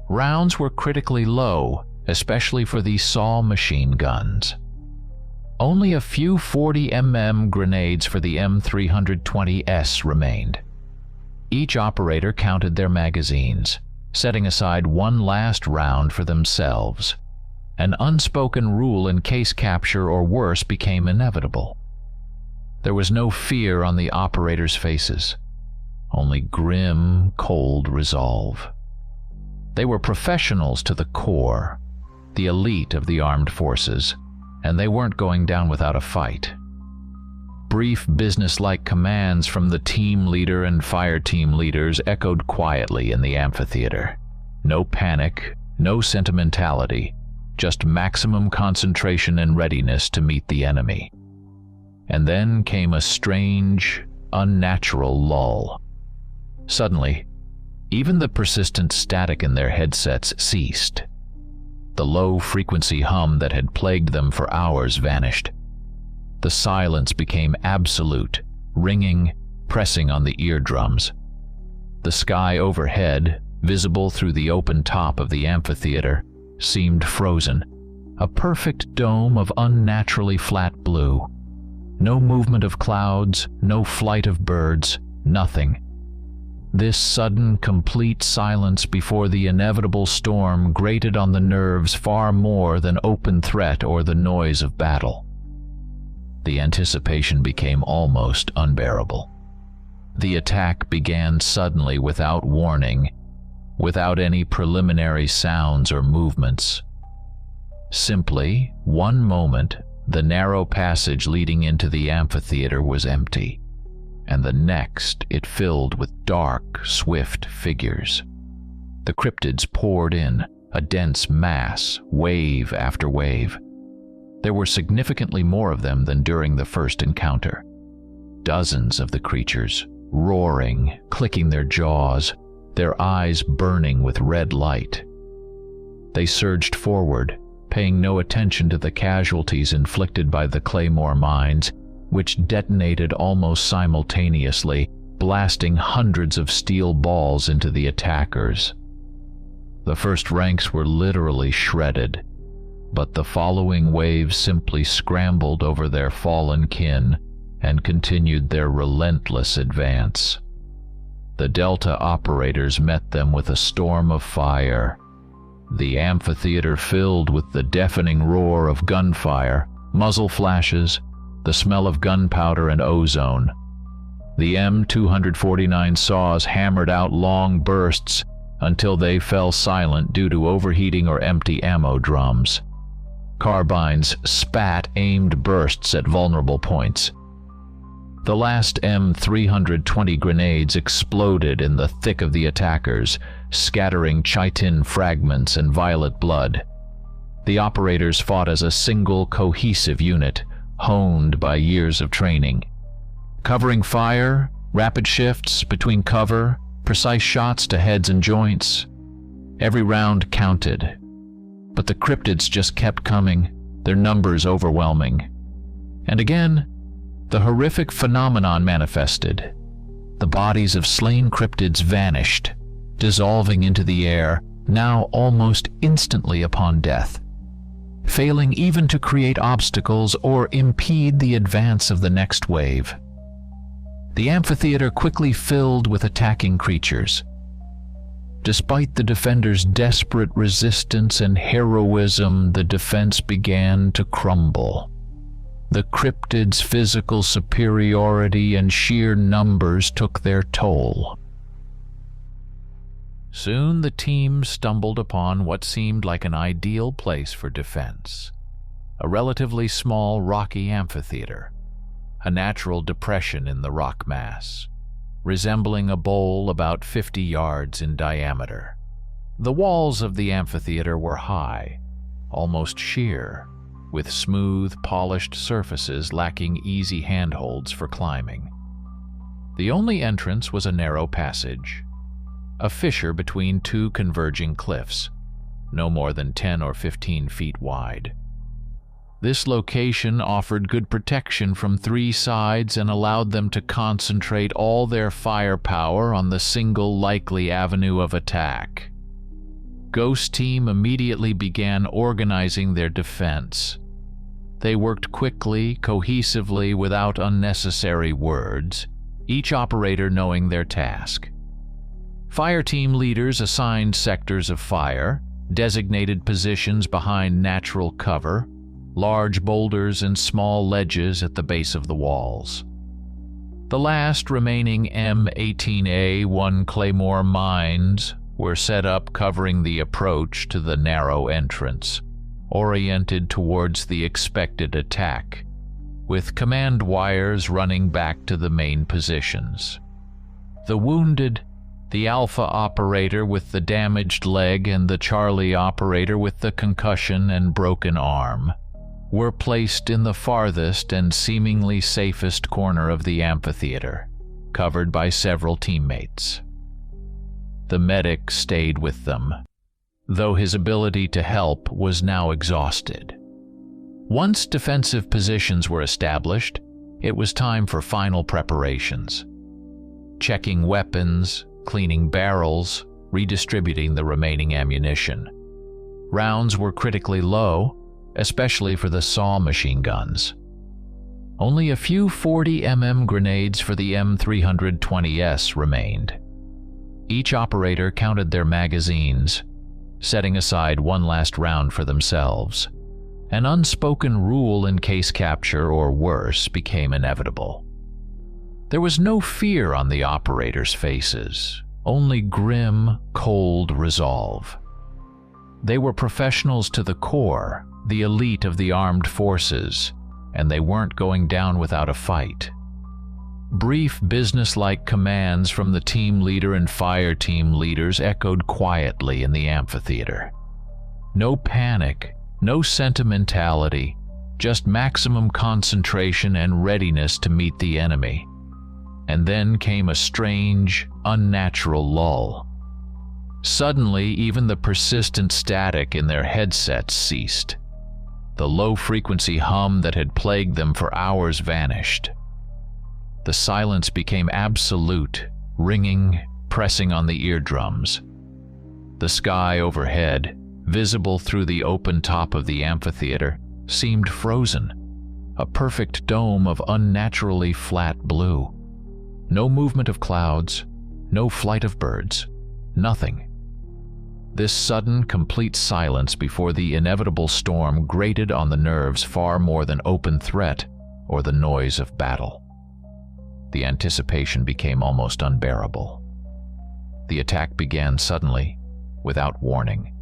Rounds were critically low, especially for these SAW machine guns. Only a few 40mm grenades for the M320S remained. Each operator counted their magazines, setting aside one last round for themselves. An unspoken rule in case capture or worse became inevitable. There was no fear on the operators' faces, only grim, cold resolve. They were professionals to the core, the elite of the armed forces, and they weren't going down without a fight. Brief, businesslike commands from the team leader and fire team leaders echoed quietly in the amphitheater. No panic, no sentimentality, just maximum concentration and readiness to meet the enemy. And then came a strange, unnatural lull. Suddenly, even the persistent static in their headsets ceased. The low-frequency hum that had plagued them for hours vanished. The silence became absolute, ringing, pressing on the eardrums. The sky overhead, visible through the open top of the amphitheater, seemed frozen, a perfect dome of unnaturally flat blue. No movement of clouds, no flight of birds, nothing. This sudden, complete silence before the inevitable storm grated on the nerves far more than open threat or the noise of battle. The anticipation became almost unbearable. The attack began suddenly without warning, without any preliminary sounds or movements. Simply, one moment, the narrow passage leading into the amphitheater was empty, and the next it filled with dark, swift figures. The cryptids poured in, a dense mass, wave after wave. There were significantly more of them than during the first encounter. Dozens of the creatures, roaring, clicking their jaws, their eyes burning with red light. They surged forward, paying no attention to the casualties inflicted by the Claymore mines, which detonated almost simultaneously, blasting hundreds of steel balls into the attackers. The first ranks were literally shredded, but the following waves simply scrambled over their fallen kin and continued their relentless advance. The Delta operators met them with a storm of fire. The amphitheater filled with the deafening roar of gunfire, muzzle flashes, the smell of gunpowder and ozone. The M249 saws hammered out long bursts until they fell silent due to overheating or empty ammo drums. Carbines spat aimed bursts at vulnerable points. The last M320 grenades exploded in the thick of the attackers, scattering chitin fragments and violet blood. The operators fought as a single cohesive unit, honed by years of training. Covering fire, rapid shifts between cover, precise shots to heads and joints. Every round counted. but the cryptids just kept coming, their numbers overwhelming. And again, the horrific phenomenon manifested. The bodies of slain cryptids vanished, dissolving into the air, now almost instantly upon death, failing even to create obstacles or impede the advance of the next wave. The amphitheater quickly filled with attacking creatures. Despite the defenders' desperate resistance and heroism, the defense began to crumble. The cryptids' physical superiority and sheer numbers took their toll. Soon the team stumbled upon what seemed like an ideal place for defense. A relatively small rocky amphitheater, a natural depression in the rock mass, resembling a bowl about 50 yards in diameter. The walls of the amphitheater were high, almost sheer, with smooth, polished surfaces lacking easy handholds for climbing. The only entrance was a narrow passage, a fissure between two converging cliffs, no more than 10 or 15 feet wide. This location offered good protection from three sides and allowed them to concentrate all their firepower on the single likely avenue of attack. Ghost Team immediately began organizing their defense. They worked quickly, cohesively, without unnecessary words, each operator knowing their task. Fire team leaders assigned sectors of fire, designated positions behind natural cover, large boulders and small ledges at the base of the walls. The last remaining M18A1 Claymore mines were set up covering the approach to the narrow entrance, oriented towards the expected attack, with command wires running back to the main positions. The wounded, the Alpha operator with the damaged leg and the Charlie operator with the concussion and broken arm, were placed in the farthest and seemingly safest corner of the amphitheater, covered by several teammates. The medic stayed with them, though his ability to help was now exhausted. Once defensive positions were established, it was time for final preparations. Checking weapons, cleaning barrels, redistributing the remaining ammunition. Rounds were critically low, especially for the SAW machine guns. Only a few 40mm grenades for the M320S remained. Each operator counted their magazines, setting aside one last round for themselves. An unspoken rule in case capture or worse became inevitable. There was no fear on the operators' faces, only grim, cold resolve. They were professionals to the core, the elite of the armed forces, and they weren't going down without a fight. Brief, businesslike commands from the team leader and fire team leaders echoed quietly in the amphitheater. No panic, no sentimentality, just maximum concentration and readiness to meet the enemy. And then came a strange, unnatural lull. Suddenly, even the persistent static in their headsets ceased. The low-frequency hum that had plagued them for hours vanished. The silence became absolute, ringing, pressing on the eardrums. The sky overhead, visible through the open top of the amphitheater, seemed frozen, a perfect dome of unnaturally flat blue. No movement of clouds, no flight of birds, nothing. This sudden, complete silence before the inevitable storm grated on the nerves far more than open threat or the noise of battle. The anticipation became almost unbearable. The attack began suddenly, without warning,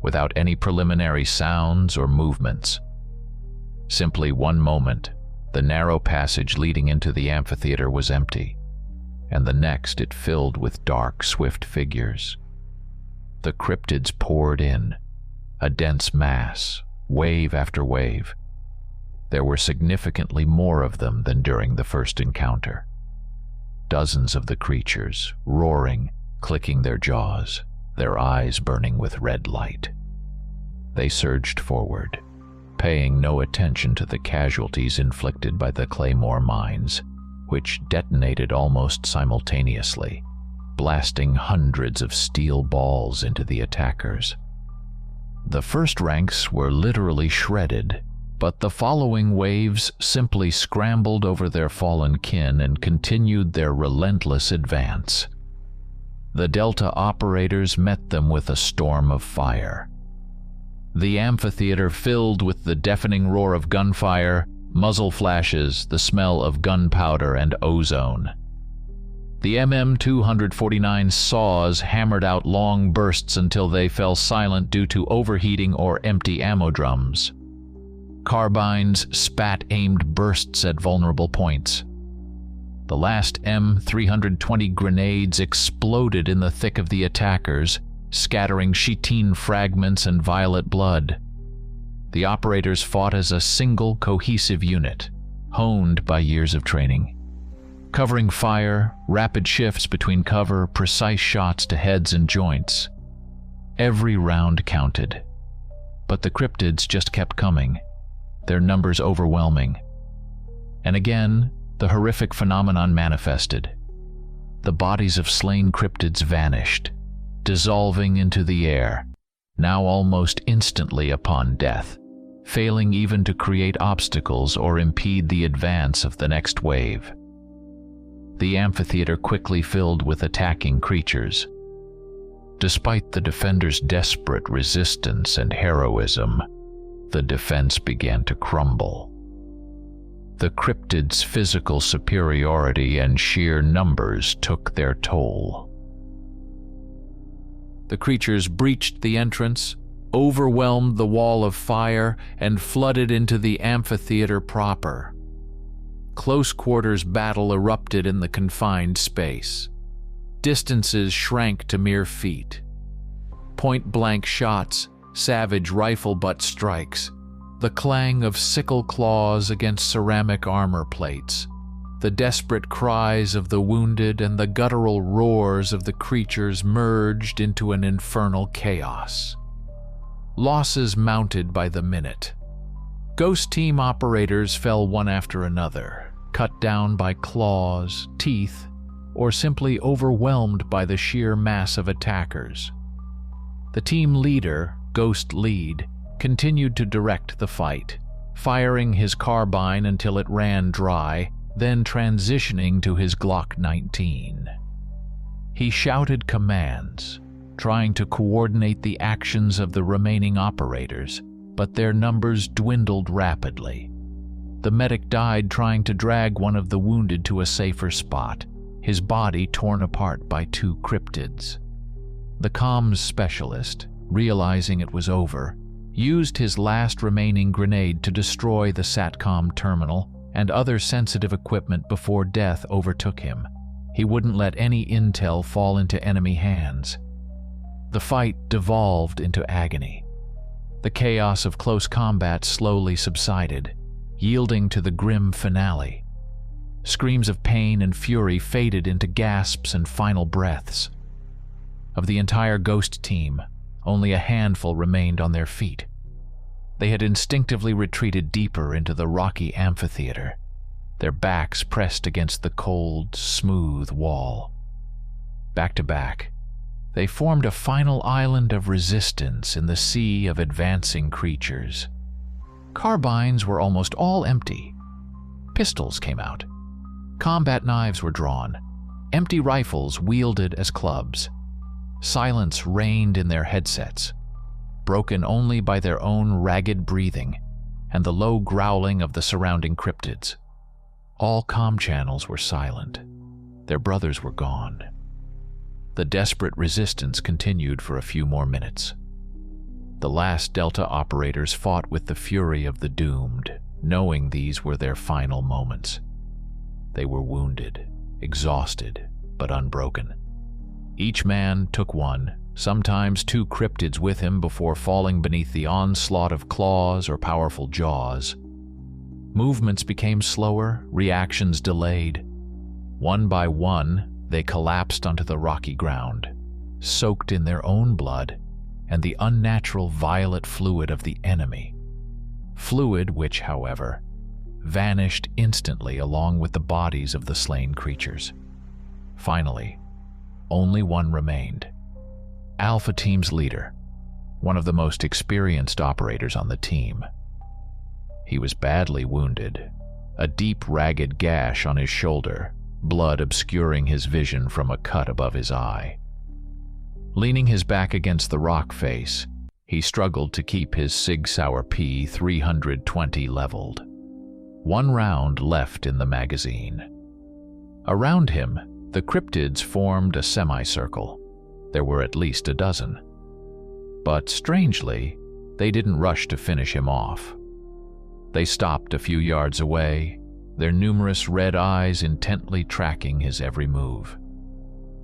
without any preliminary sounds or movements. Simply one moment, the narrow passage leading into the amphitheater was empty, and the next it filled with dark, swift figures. The cryptids poured in, a dense mass, wave after wave. There were significantly more of them than during the first encounter. Dozens of the creatures, roaring, clicking their jaws, their eyes burning with red light. They surged forward, paying no attention to the casualties inflicted by the claymore mines, which detonated almost simultaneously, blasting hundreds of steel balls into the attackers. The first ranks were literally shredded, but the following waves simply scrambled over their fallen kin and continued their relentless advance. The Delta operators met them with a storm of fire. The amphitheater filled with the deafening roar of gunfire, muzzle flashes, the smell of gunpowder and ozone. The MM-249 saws hammered out long bursts until they fell silent due to overheating or empty ammo drums. Carbines spat aimed bursts at vulnerable points. The last M-320 grenades exploded in the thick of the attackers, scattering chitin fragments and violet blood. The operators fought as a single cohesive unit, honed by years of training. Covering fire, rapid shifts between cover, precise shots to heads and joints. Every round counted. But the cryptids just kept coming, their numbers overwhelming. And again, the horrific phenomenon manifested. The bodies of slain cryptids vanished, dissolving into the air, now almost instantly upon death, failing even to create obstacles or impede the advance of the next wave. The amphitheater quickly filled with attacking creatures. Despite the defenders' desperate resistance and heroism, the defense began to crumble. The cryptids' physical superiority and sheer numbers took their toll. The creatures breached the entrance, overwhelmed the wall of fire, and flooded into the amphitheater proper. Close quarters battle erupted in the confined space. Distances shrank to mere feet. Point-blank shots, savage rifle butt strikes, the clang of sickle claws against ceramic armor plates, the desperate cries of the wounded and the guttural roars of the creatures merged into an infernal chaos. Losses mounted by the minute. Ghost team operators fell one after another, cut down by claws, teeth, or simply overwhelmed by the sheer mass of attackers. The team leader, Ghost Lead, continued to direct the fight, firing his carbine until it ran dry, then transitioning to his Glock 19. He shouted commands, trying to coordinate the actions of the remaining operators, but their numbers dwindled rapidly. The medic died trying to drag one of the wounded to a safer spot, his body torn apart by two cryptids. The comms specialist, realizing it was over, used his last remaining grenade to destroy the SATCOM terminal and other sensitive equipment before death overtook him. He wouldn't let any intel fall into enemy hands. The fight devolved into agony. The chaos of close combat slowly subsided, yielding to the grim finale. Screams of pain and fury faded into gasps and final breaths. Of the entire Ghost team, only a handful remained on their feet. They had instinctively retreated deeper into the rocky amphitheater, their backs pressed against the cold, smooth wall. Back to back, they formed a final island of resistance in the sea of advancing creatures. Carbines were almost all empty. Pistols came out. Combat knives were drawn, empty rifles wielded as clubs. Silence reigned in their headsets, broken only by their own ragged breathing and the low growling of the surrounding cryptids. All comm channels were silent. Their brothers were gone. The desperate resistance continued for a few more minutes. The last Delta operators fought with the fury of the doomed, knowing these were their final moments. They were wounded, exhausted, but unbroken. Each man took one, sometimes two cryptids with him before falling beneath the onslaught of claws or powerful jaws. Movements became slower, reactions delayed. One by one, they collapsed onto the rocky ground, soaked in their own blood and the unnatural violet fluid of the enemy. Fluid which, however, vanished instantly along with the bodies of the slain creatures. Finally, only one remained. Alpha Team's leader, one of the most experienced operators on the team. He was badly wounded, a deep, ragged gash on his shoulder, blood obscuring his vision from a cut above his eye. Leaning his back against the rock face, he struggled to keep his Sig Sauer P-320 leveled. One round left in the magazine. Around him, the cryptids formed a semicircle. There were at least a dozen. But strangely, they didn't rush to finish him off. They stopped a few yards away, their numerous red eyes intently tracking his every move.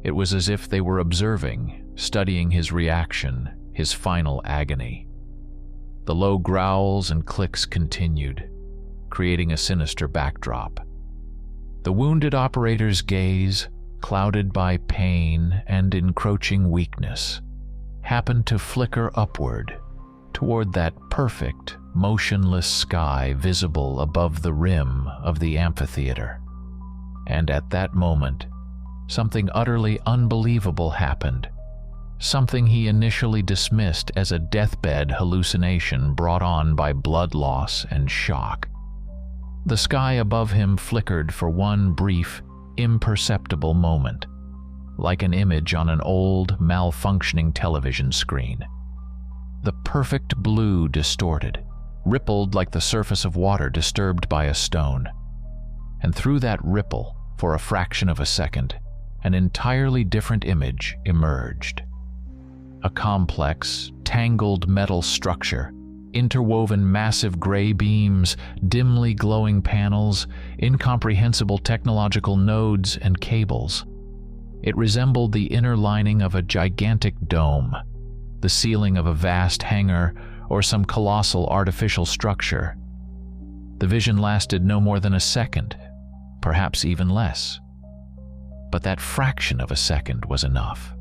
It was as if they were observing, studying his reaction, his final agony. The low growls and clicks continued, creating a sinister backdrop. The wounded operator's gaze, clouded by pain and encroaching weakness, happened to flicker upward toward that perfect, motionless sky visible above the rim of the amphitheater. And at that moment, something utterly unbelievable happened. Something he initially dismissed as a deathbed hallucination brought on by blood loss and shock. The sky above him flickered for one brief, imperceptible moment, like an image on an old, malfunctioning television screen. The perfect blue distorted, rippled like the surface of water disturbed by a stone. And through that ripple, for a fraction of a second, an entirely different image emerged. A complex, tangled metal structure, interwoven massive gray beams, dimly glowing panels, incomprehensible technological nodes and cables. It resembled the inner lining of a gigantic dome, the ceiling of a vast hangar, or some colossal artificial structure. The vision lasted no more than a second, perhaps even less. But that fraction of a second was enough.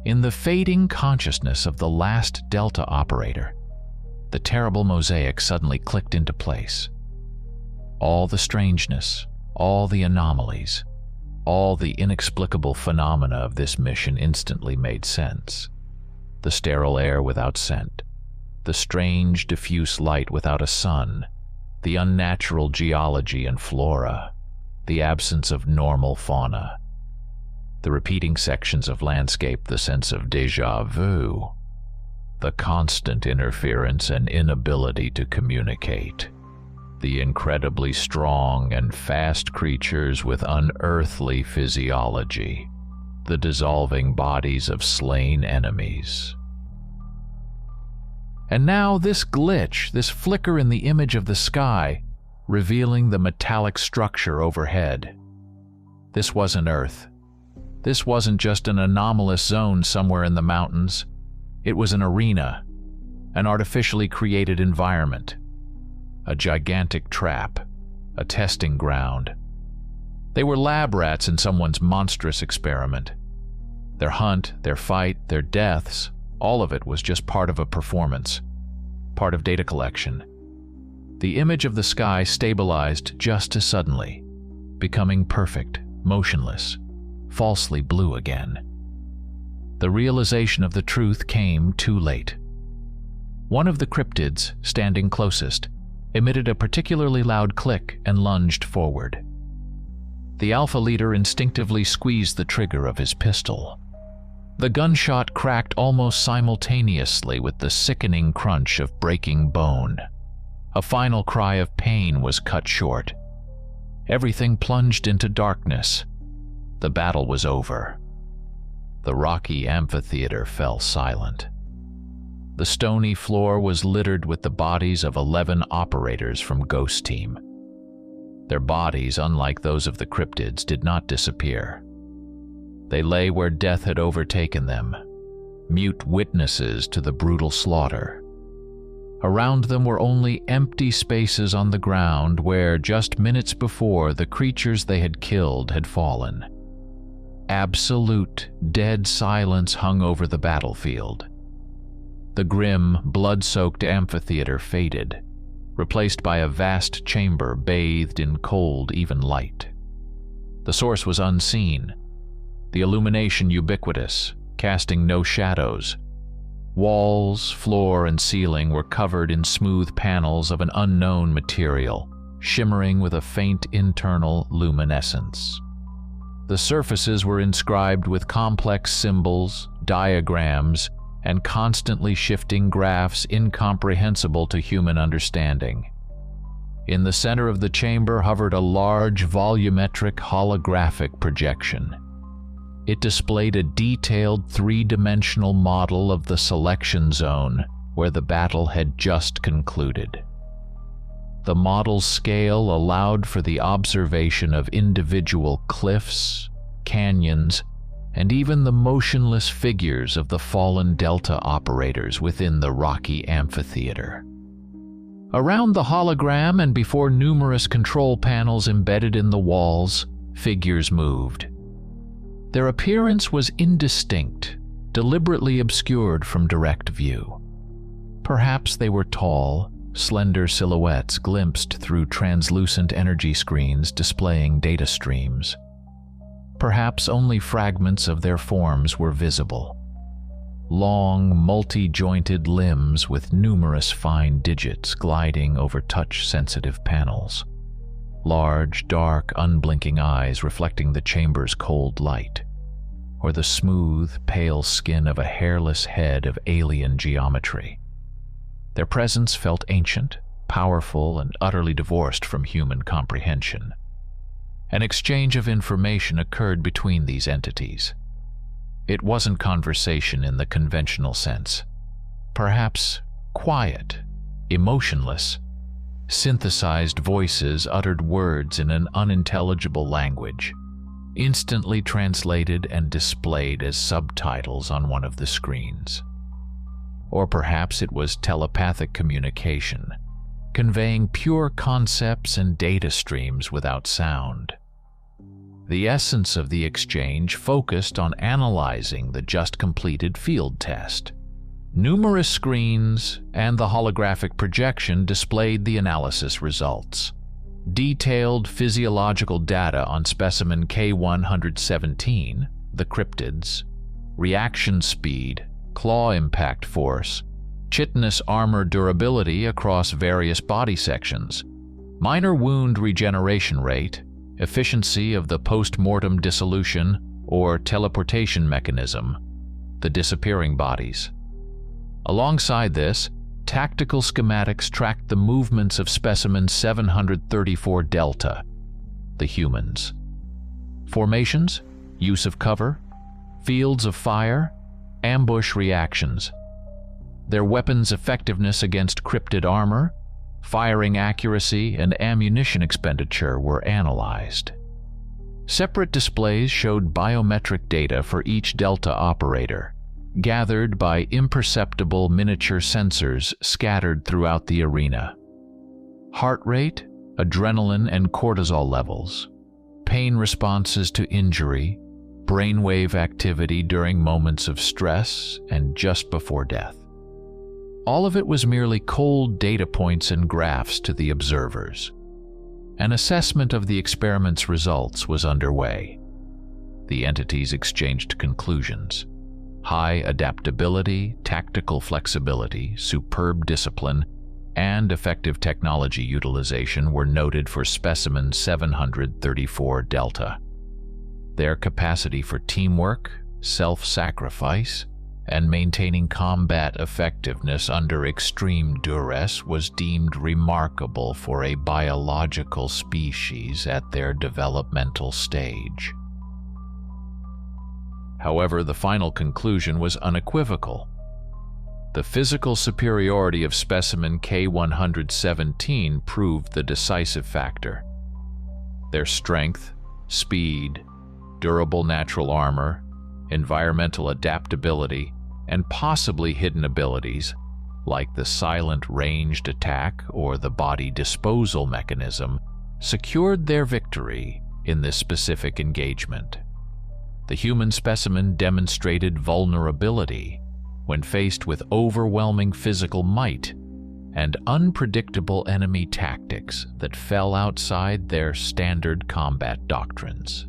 In the fading consciousness of the last Delta operator, the terrible mosaic suddenly clicked into place. All the strangeness, all the anomalies, all the inexplicable phenomena of this mission instantly made sense. The sterile air without scent, the strange, diffuse light without a sun, the unnatural geology and flora, the absence of normal fauna, the repeating sections of landscape, the sense of déjà vu, the constant interference and inability to communicate, the incredibly strong and fast creatures with unearthly physiology, the dissolving bodies of slain enemies. And now this glitch, this flicker in the image of the sky, revealing the metallic structure overhead. This wasn't Earth. This wasn't just an anomalous zone somewhere in the mountains. It was an arena, an artificially created environment, a gigantic trap, a testing ground. They were lab rats in someone's monstrous experiment. Their hunt, their fight, their deaths, all of it was just part of a performance, part of data collection. The image of the sky stabilized just as suddenly, becoming perfect, motionless, falsely blue again. The realization of the truth came too late. One of the cryptids, standing closest, emitted a particularly loud click and lunged forward. The Alpha leader instinctively squeezed the trigger of his pistol. The gunshot cracked almost simultaneously with the sickening crunch of breaking bone. A final cry of pain was cut short. Everything plunged into darkness. The battle was over. The rocky amphitheater fell silent. The stony floor was littered with the bodies of 11 operators from Ghost Team. Their bodies, unlike those of the cryptids, did not disappear. They lay where death had overtaken them, mute witnesses to the brutal slaughter. Around them were only empty spaces on the ground where, just minutes before, the creatures they had killed had fallen. Absolute, dead silence hung over the battlefield. The grim, blood-soaked amphitheater faded, replaced by a vast chamber bathed in cold, even light. The source was unseen, the illumination ubiquitous, casting no shadows. Walls, floor, and ceiling were covered in smooth panels of an unknown material, shimmering with a faint internal luminescence. The surfaces were inscribed with complex symbols, diagrams, and constantly shifting graphs incomprehensible to human understanding. In the center of the chamber hovered a large, volumetric holographic projection. It displayed a detailed three-dimensional model of the selection zone where the battle had just concluded. The model's scale allowed for the observation of individual cliffs, canyons, and even the motionless figures of the fallen Delta operators within the rocky amphitheater. Around the hologram and before numerous control panels embedded in the walls, figures moved. Their appearance was indistinct, deliberately obscured from direct view. Perhaps they were tall, slender silhouettes glimpsed through translucent energy screens displaying data streams. Perhaps only fragments of their forms were visible. Long, multi-jointed limbs with numerous fine digits gliding over touch-sensitive panels. Large, dark, unblinking eyes reflecting the chamber's cold light, or the smooth, pale skin of a hairless head of alien geometry. Their presence felt ancient, powerful, and utterly divorced from human comprehension. An exchange of information occurred between these entities. It wasn't conversation in the conventional sense. Perhaps quiet, emotionless. Synthesized voices uttered words in an unintelligible language, instantly translated and displayed as subtitles on one of the screens. Or perhaps it was telepathic communication, conveying pure concepts and data streams without sound. The essence of the exchange focused on analyzing the just completed field test. Numerous screens and the holographic projection displayed the analysis results. Detailed physiological data on specimen K117, the cryptids, reaction speed, claw impact force, chitinous armor durability across various body sections, minor wound regeneration rate, efficiency of the post-mortem dissolution or teleportation mechanism, the disappearing bodies. Alongside this, tactical schematics tracked the movements of specimen 734 Delta, the humans. Formations, use of cover, fields of fire, ambush reactions. Their weapons' effectiveness against cryptid armor, firing accuracy, and ammunition expenditure were analyzed. Separate displays showed biometric data for each Delta operator, gathered by imperceptible miniature sensors scattered throughout the arena. Heart rate, adrenaline and cortisol levels, pain responses to injury, brainwave activity during moments of stress and just before death. All of it was merely cold data points and graphs to the observers. An assessment of the experiment's results was underway. The entities exchanged conclusions. High adaptability, tactical flexibility, superb discipline, and effective technology utilization were noted for specimen 734 Delta. Their capacity for teamwork, self-sacrifice, and maintaining combat effectiveness under extreme duress was deemed remarkable for a biological species at their developmental stage. However, the final conclusion was unequivocal. The physical superiority of specimen K117 proved the decisive factor. Their strength, speed, durable natural armor, environmental adaptability, and possibly hidden abilities, like the silent ranged attack or the body disposal mechanism, secured their victory in this specific engagement. The human specimen demonstrated vulnerability, when faced with overwhelming physical might and unpredictable enemy tactics that fell outside their standard combat doctrines.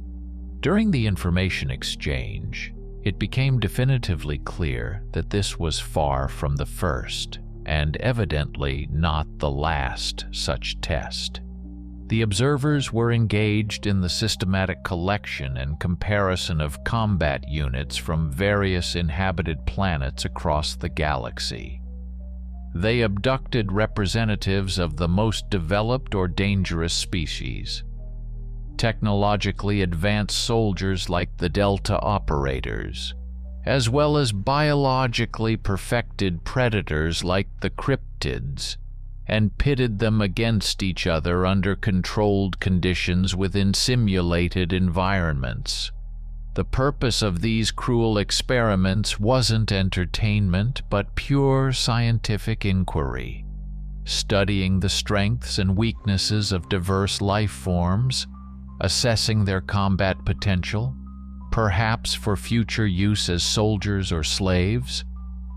During the information exchange, it became definitively clear that this was far from the first, and evidently not the last, such test. The observers were engaged in the systematic collection and comparison of combat units from various inhabited planets across the galaxy. They abducted representatives of the most developed or dangerous species, technologically advanced soldiers like the Delta operators, as well as biologically perfected predators like the Cryptids, and pitted them against each other under controlled conditions within simulated environments. The purpose of these cruel experiments wasn't entertainment, but pure scientific inquiry, studying the strengths and weaknesses of diverse life forms, assessing their combat potential, perhaps for future use as soldiers or slaves,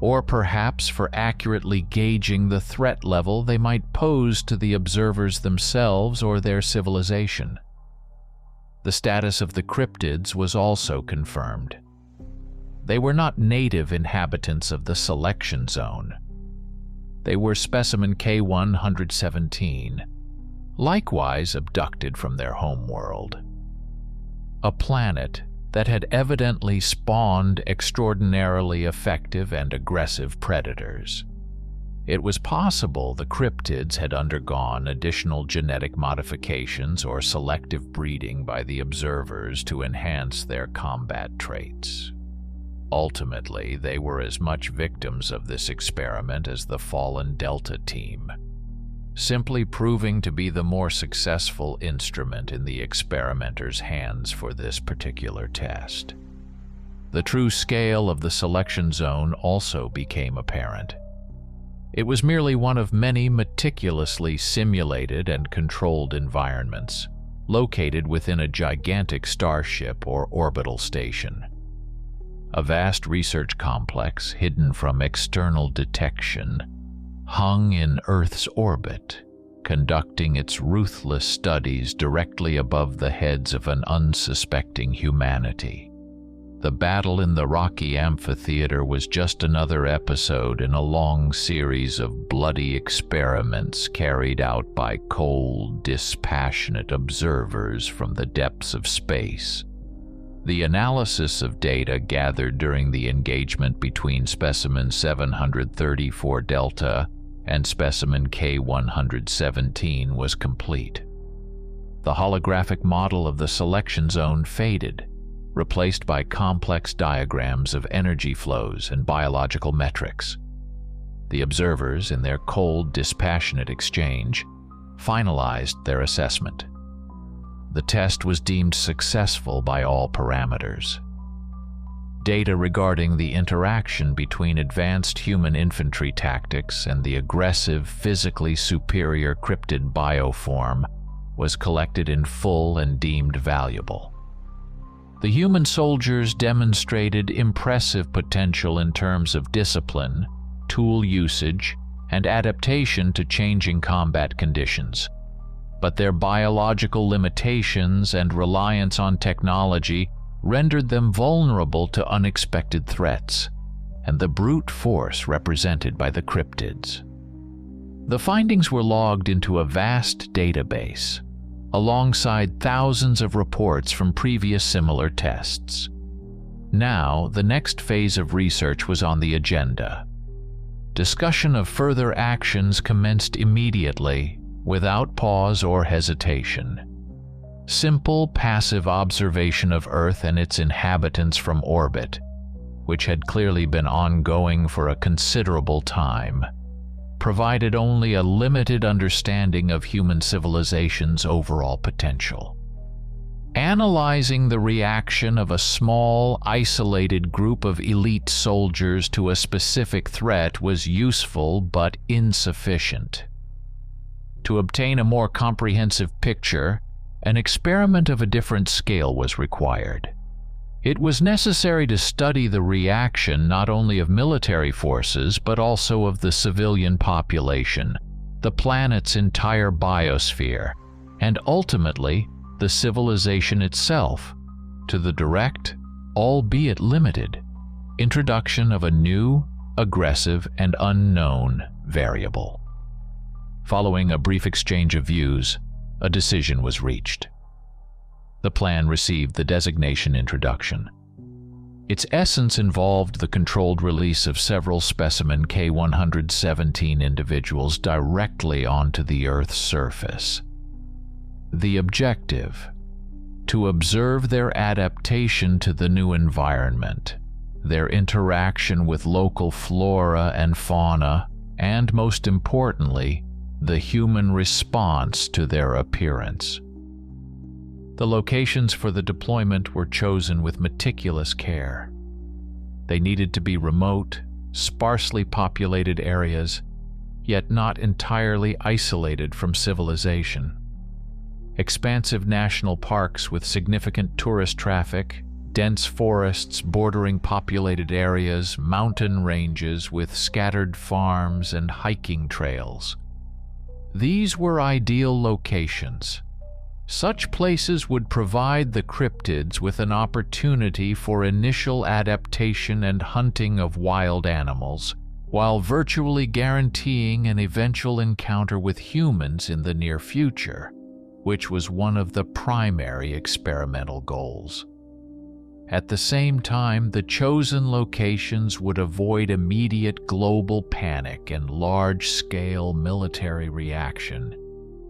or perhaps for accurately gauging the threat level they might pose to the observers themselves or their civilization. The status of the cryptids was also confirmed. They were not native inhabitants of the selection zone. They were specimen K-117, likewise abducted from their homeworld, a planet that had evidently spawned extraordinarily effective and aggressive predators. It was possible the cryptids had undergone additional genetic modifications or selective breeding by the observers to enhance their combat traits. Ultimately, they were as much victims of this experiment as the fallen Delta team, simply proving to be the more successful instrument in the experimenters' hands for this particular test. The true scale of the selection zone also became apparent. It was merely one of many meticulously simulated and controlled environments, located within a gigantic starship or orbital station. A vast research complex hidden from external detection hung in Earth's orbit, conducting its ruthless studies directly above the heads of an unsuspecting humanity. The battle in the rocky amphitheater was just another episode in a long series of bloody experiments carried out by cold, dispassionate observers from the depths of space. The analysis of data gathered during the engagement between specimen 734 Delta and specimen K-117 was complete. The holographic model of the selection zone faded, replaced by complex diagrams of energy flows and biological metrics. The observers, in their cold, dispassionate exchange, finalized their assessment. The test was deemed successful by all parameters. Data regarding the interaction between advanced human infantry tactics and the aggressive, physically superior cryptid bioform was collected in full and deemed valuable. The human soldiers demonstrated impressive potential in terms of discipline, tool usage, and adaptation to changing combat conditions. But their biological limitations and reliance on technology rendered them vulnerable to unexpected threats, and the brute force represented by the cryptids. The findings were logged into a vast database, alongside thousands of reports from previous similar tests. Now, the next phase of research was on the agenda. Discussion of further actions commenced immediately, without pause or hesitation. Simple, passive observation of Earth and its inhabitants from orbit, which had clearly been ongoing for a considerable time, provided only a limited understanding of human civilization's overall potential. Analyzing the reaction of a small, isolated group of elite soldiers to a specific threat was useful but insufficient. To obtain a more comprehensive picture, an experiment of a different scale was required. It was necessary to study the reaction not only of military forces but also of the civilian population, the planet's entire biosphere, and ultimately the civilization itself, to the direct, albeit limited, introduction of a new, aggressive, and unknown variable. Following a brief exchange of views, a decision was reached. The plan received the designation Introduction. Its essence involved the controlled release of several specimen K-117 individuals directly onto the Earth's surface. The objective: to observe their adaptation to the new environment, their interaction with local flora and fauna, and most importantly, the human response to their appearance. The locations for the deployment were chosen with meticulous care. They needed to be remote, sparsely populated areas, yet not entirely isolated from civilization. Expansive national parks with significant tourist traffic, dense forests bordering populated areas, mountain ranges with scattered farms and hiking trails. These were ideal locations. Such places would provide the cryptids with an opportunity for initial adaptation and hunting of wild animals, while virtually guaranteeing an eventual encounter with humans in the near future, which was one of the primary experimental goals. At the same time, the chosen locations would avoid immediate global panic and large-scale military reaction,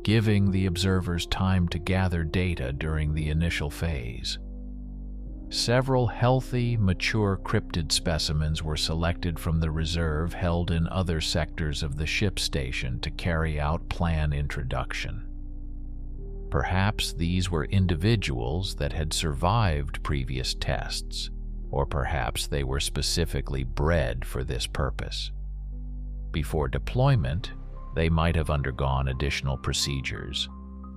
giving the observers time to gather data during the initial phase. Several healthy, mature cryptid specimens were selected from the reserve held in other sectors of the ship station to carry out Plan Introduction. Perhaps these were individuals that had survived previous tests, or perhaps they were specifically bred for this purpose. Before deployment, they might have undergone additional procedures,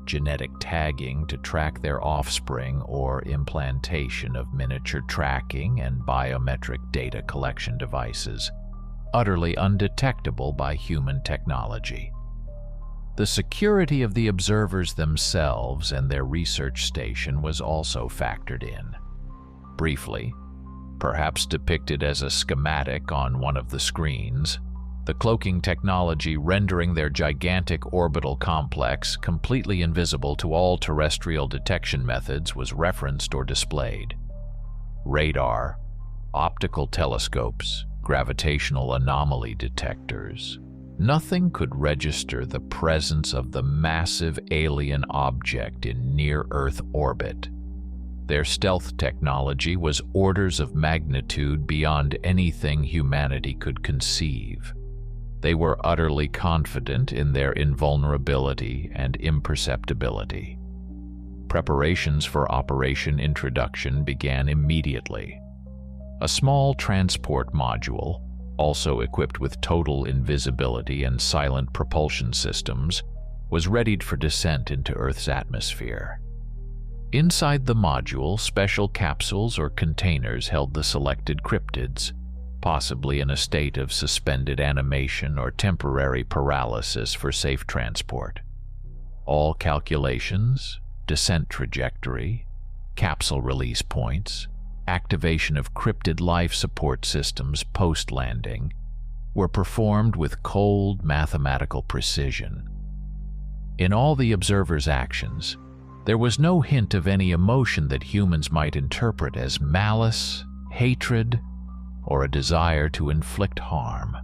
genetic tagging to track their offspring, or implantation of miniature tracking and biometric data collection devices, utterly undetectable by human technology. The security of the observers themselves and their research station was also factored in. Briefly, perhaps depicted as a schematic on one of the screens, the cloaking technology rendering their gigantic orbital complex completely invisible to all terrestrial detection methods was referenced or displayed. Radar, optical telescopes, gravitational anomaly detectors. Nothing could register the presence of the massive alien object in near-Earth orbit. Their stealth technology was orders of magnitude beyond anything humanity could conceive. They were utterly confident in their invulnerability and imperceptibility. Preparations for Operation Introduction began immediately. A small transport module, also equipped with total invisibility and silent propulsion systems, was readied for descent into Earth's atmosphere. Inside the module, special capsules or containers held the selected cryptids, possibly in a state of suspended animation or temporary paralysis for safe transport. All calculations, descent trajectory, capsule release points, activation of cryptid life support systems post-landing were performed with cold mathematical precision. In all the observers' actions, there was no hint of any emotion that humans might interpret as malice, hatred, or a desire to inflict harm.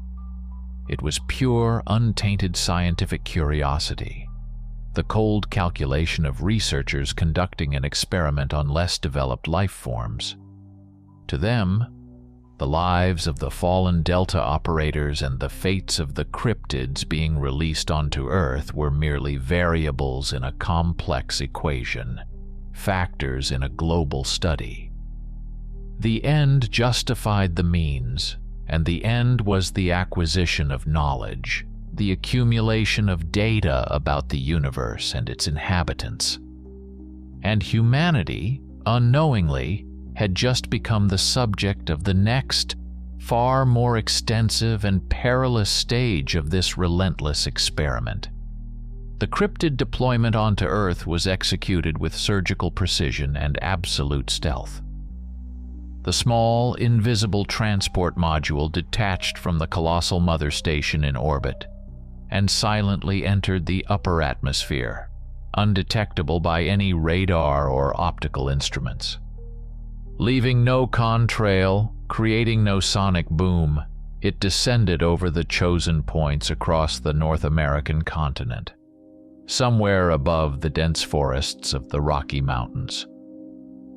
It was pure, untainted scientific curiosity, the cold calculation of researchers conducting an experiment on less developed life forms. To them, the lives of the fallen Delta operators and the fates of the cryptids being released onto Earth were merely variables in a complex equation, factors in a global study. The end justified the means, and the end was the acquisition of knowledge, the accumulation of data about the universe and its inhabitants. And humanity, unknowingly, had just become the subject of the next, far more extensive and perilous stage of this relentless experiment. The cryptid deployment onto Earth was executed with surgical precision and absolute stealth. The small, invisible transport module detached from the colossal mother station in orbit and silently entered the upper atmosphere, undetectable by any radar or optical instruments. Leaving no contrail, creating no sonic boom, it descended over the chosen points across the North American continent, somewhere above the dense forests of the Rocky Mountains,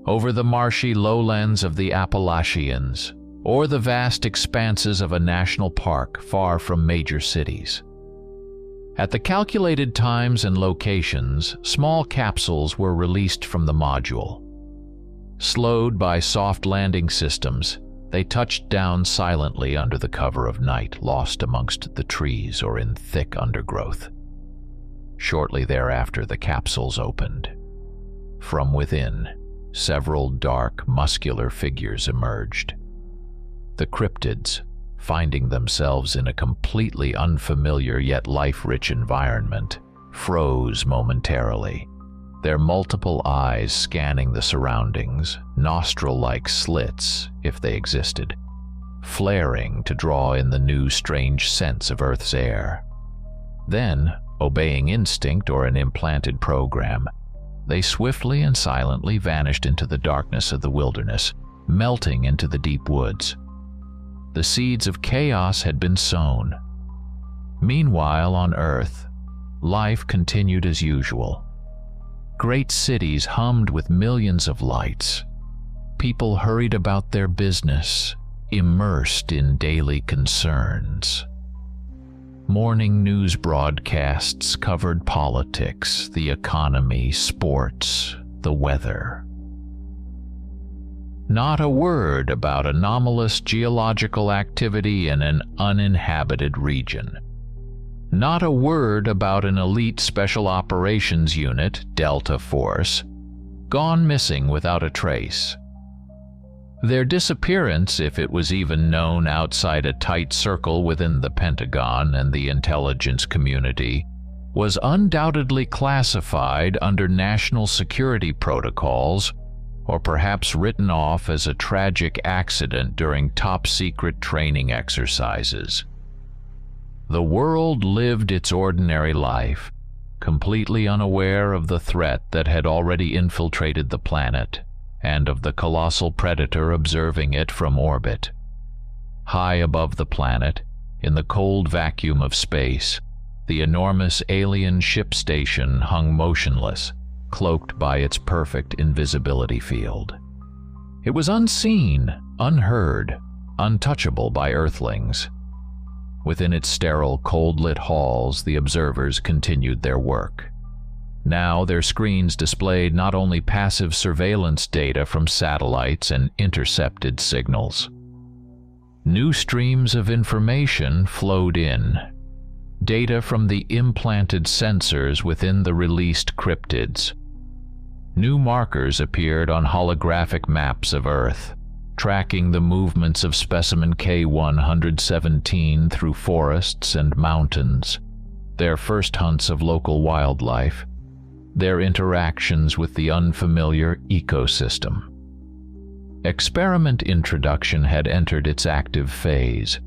over the marshy lowlands of the Appalachians, or the vast expanses of a national park far from major cities. At the calculated times and locations, small capsules were released from the module. Slowed by soft landing systems, they touched down silently under the cover of night, lost amongst the trees or in thick undergrowth. Shortly thereafter, the capsules opened. From within, several dark, muscular figures emerged. The cryptids, finding themselves in a completely unfamiliar yet life-rich environment, froze momentarily, their multiple eyes scanning the surroundings, nostril-like slits, if they existed, flaring to draw in the new strange scents of Earth's air. Then, obeying instinct or an implanted program, they swiftly and silently vanished into the darkness of the wilderness, melting into the deep woods. The seeds of chaos had been sown. Meanwhile, on Earth, life continued as usual. Great cities hummed with millions of lights. People hurried about their business, immersed in daily concerns. Morning news broadcasts covered politics, the economy, sports, the weather. Not a word about anomalous geological activity in an uninhabited region. Not a word about an elite special operations unit, Delta Force, gone missing without a trace. Their disappearance, if it was even known outside a tight circle within the Pentagon and the intelligence community, was undoubtedly classified under national security protocols, or perhaps written off as a tragic accident during top-secret training exercises. The world lived its ordinary life, completely unaware of the threat that had already infiltrated the planet, and of the colossal predator observing it from orbit. High above the planet, in the cold vacuum of space, the enormous alien ship station hung motionless, cloaked by its perfect invisibility field. It was unseen, unheard, untouchable by Earthlings. Within its sterile, cold-lit halls, the observers continued their work. Now their screens displayed not only passive surveillance data from satellites and intercepted signals. New streams of information flowed in. Data from the implanted sensors within the released cryptids. New markers appeared on holographic maps of Earth, tracking the movements of specimen K-117 through forests and mountains, their first hunts of local wildlife, their interactions with the unfamiliar ecosystem. Experiment introduction had entered its active phase.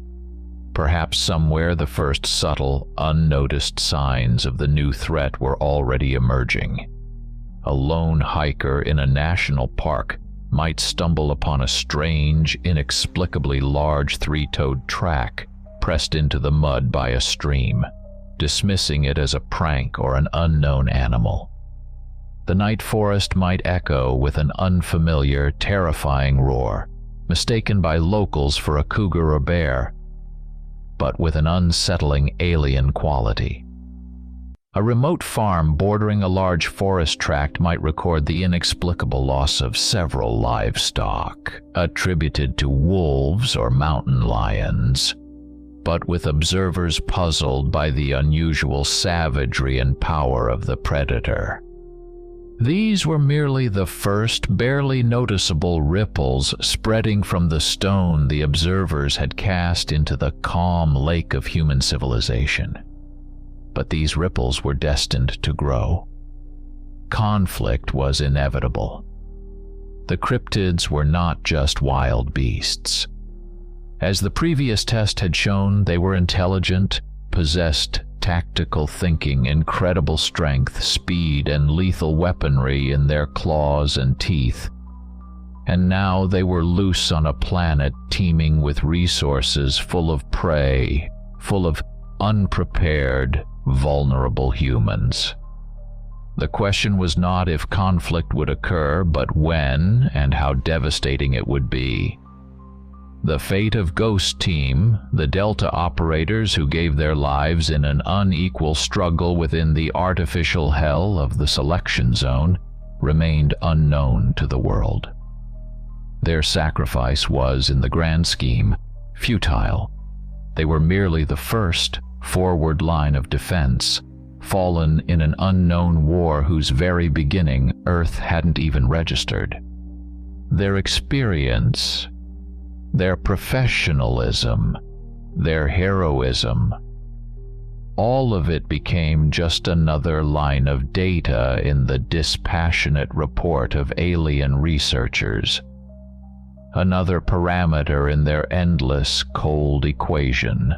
Perhaps somewhere the first subtle, unnoticed signs of the new threat were already emerging. A lone hiker in a national park might stumble upon a strange, inexplicably large three-toed track pressed into the mud by a stream, dismissing it as a prank or an unknown animal. The night forest might echo with an unfamiliar, terrifying roar, mistaken by locals for a cougar or bear, but with an unsettling alien quality. A remote farm bordering a large forest tract might record the inexplicable loss of several livestock, attributed to wolves or mountain lions, but with observers puzzled by the unusual savagery and power of the predator. These were merely the first, barely noticeable ripples spreading from the stone the observers had cast into the calm lake of human civilization. But these ripples were destined to grow. Conflict was inevitable. The cryptids were not just wild beasts. As the previous test had shown, they were intelligent, possessed tactical thinking, incredible strength, speed, and lethal weaponry in their claws and teeth. And now they were loose on a planet teeming with resources, full of prey, full of unprepared, vulnerable humans. The question was not if conflict would occur, but when and how devastating it would be. The fate of Ghost Team, the Delta operators who gave their lives in an unequal struggle within the artificial hell of the selection zone, remained unknown to the world. Their sacrifice was, in the grand scheme, futile. They were merely the first forward line of defense, fallen in an unknown war whose very beginning Earth hadn't even registered. Their experience, their professionalism, their heroism, all of it became just another line of data in the dispassionate report of alien researchers, another parameter in their endless, cold equation.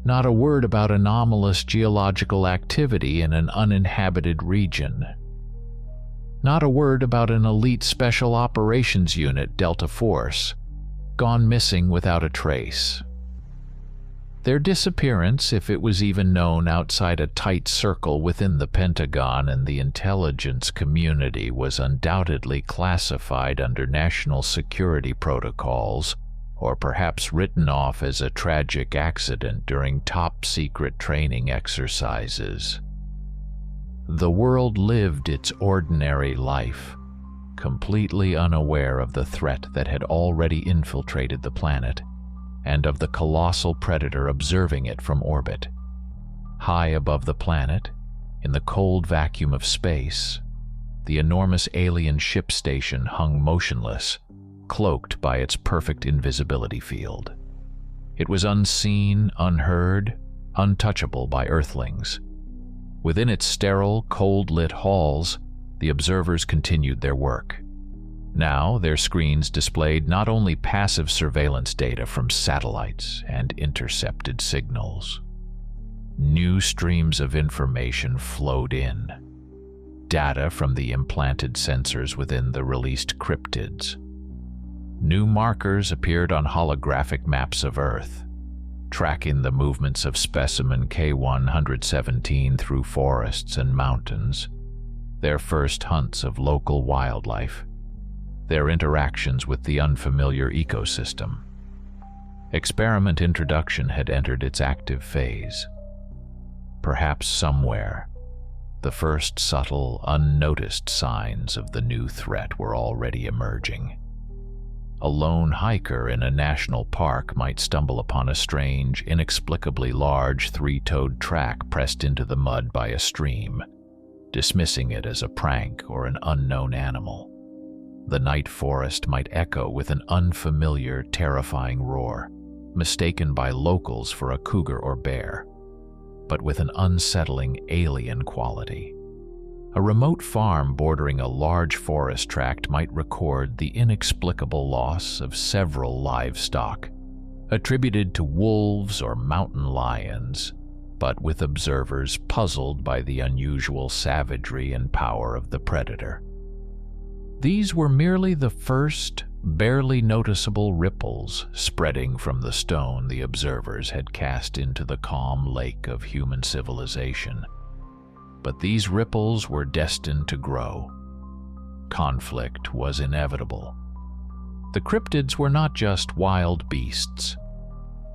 Not a word about anomalous geological activity in an uninhabited region. Not a word about an elite special operations unit, Delta Force, gone missing without a trace. Their disappearance, if it was even known outside a tight circle within the Pentagon and the intelligence community, was undoubtedly classified under national security protocols, or perhaps written off as a tragic accident during top-secret training exercises. The world lived its ordinary life, completely unaware of the threat that had already infiltrated the planet, and of the colossal predator observing it from orbit. High above the planet, in the cold vacuum of space, the enormous alien ship station hung motionless, cloaked by its perfect invisibility field. It was unseen, unheard, untouchable by Earthlings. Within its sterile, cold-lit halls, the observers continued their work. Now, their screens displayed not only passive surveillance data from satellites and intercepted signals. New streams of information flowed in. Data from the implanted sensors within the released cryptids. New markers appeared on holographic maps of Earth, tracking the movements of specimen K-117 through forests and mountains, their first hunts of local wildlife, their interactions with the unfamiliar ecosystem. Experiment introduction had entered its active phase. Perhaps somewhere, the first subtle, unnoticed signs of the new threat were already emerging. A lone hiker in a national park might stumble upon a strange, inexplicably large three-toed track pressed into the mud by a stream, dismissing it as a prank or an unknown animal. The night forest might echo with an unfamiliar, terrifying roar, mistaken by locals for a cougar or bear, but with an unsettling alien quality. A remote farm bordering a large forest tract might record the inexplicable loss of several livestock, attributed to wolves or mountain lions, but with observers puzzled by the unusual savagery and power of the predator. These were merely the first, barely noticeable ripples spreading from the stone the observers had cast into the calm lake of human civilization. But these ripples were destined to grow. Conflict was inevitable. The cryptids were not just wild beasts.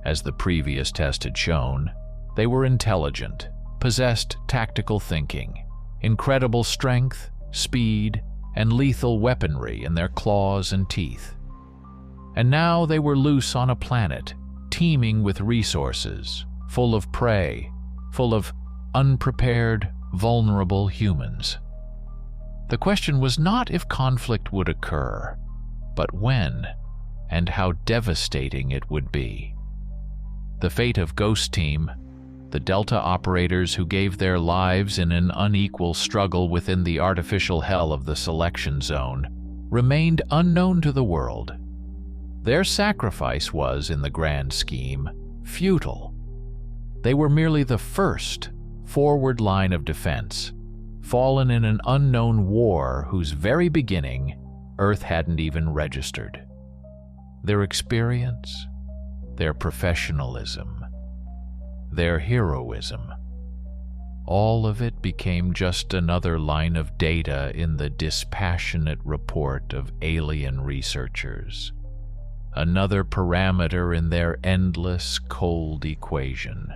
As the previous test had shown, they were intelligent, possessed tactical thinking, incredible strength, speed, and lethal weaponry in their claws and teeth. And now they were loose on a planet, teeming with resources, full of prey, full of unprepared, vulnerable humans. The question was not if conflict would occur, but when and how devastating it would be. The fate of Ghost Team, the Delta operators who gave their lives in an unequal struggle within the artificial hell of the selection zone, remained unknown to the world. Their sacrifice was, in the grand scheme, futile. They were merely the first forward line of defense, fallen in an unknown war whose very beginning Earth hadn't even registered. Their experience, their professionalism, their heroism, all of it became just another line of data in the dispassionate report of alien researchers, another parameter in their endless, cold equation.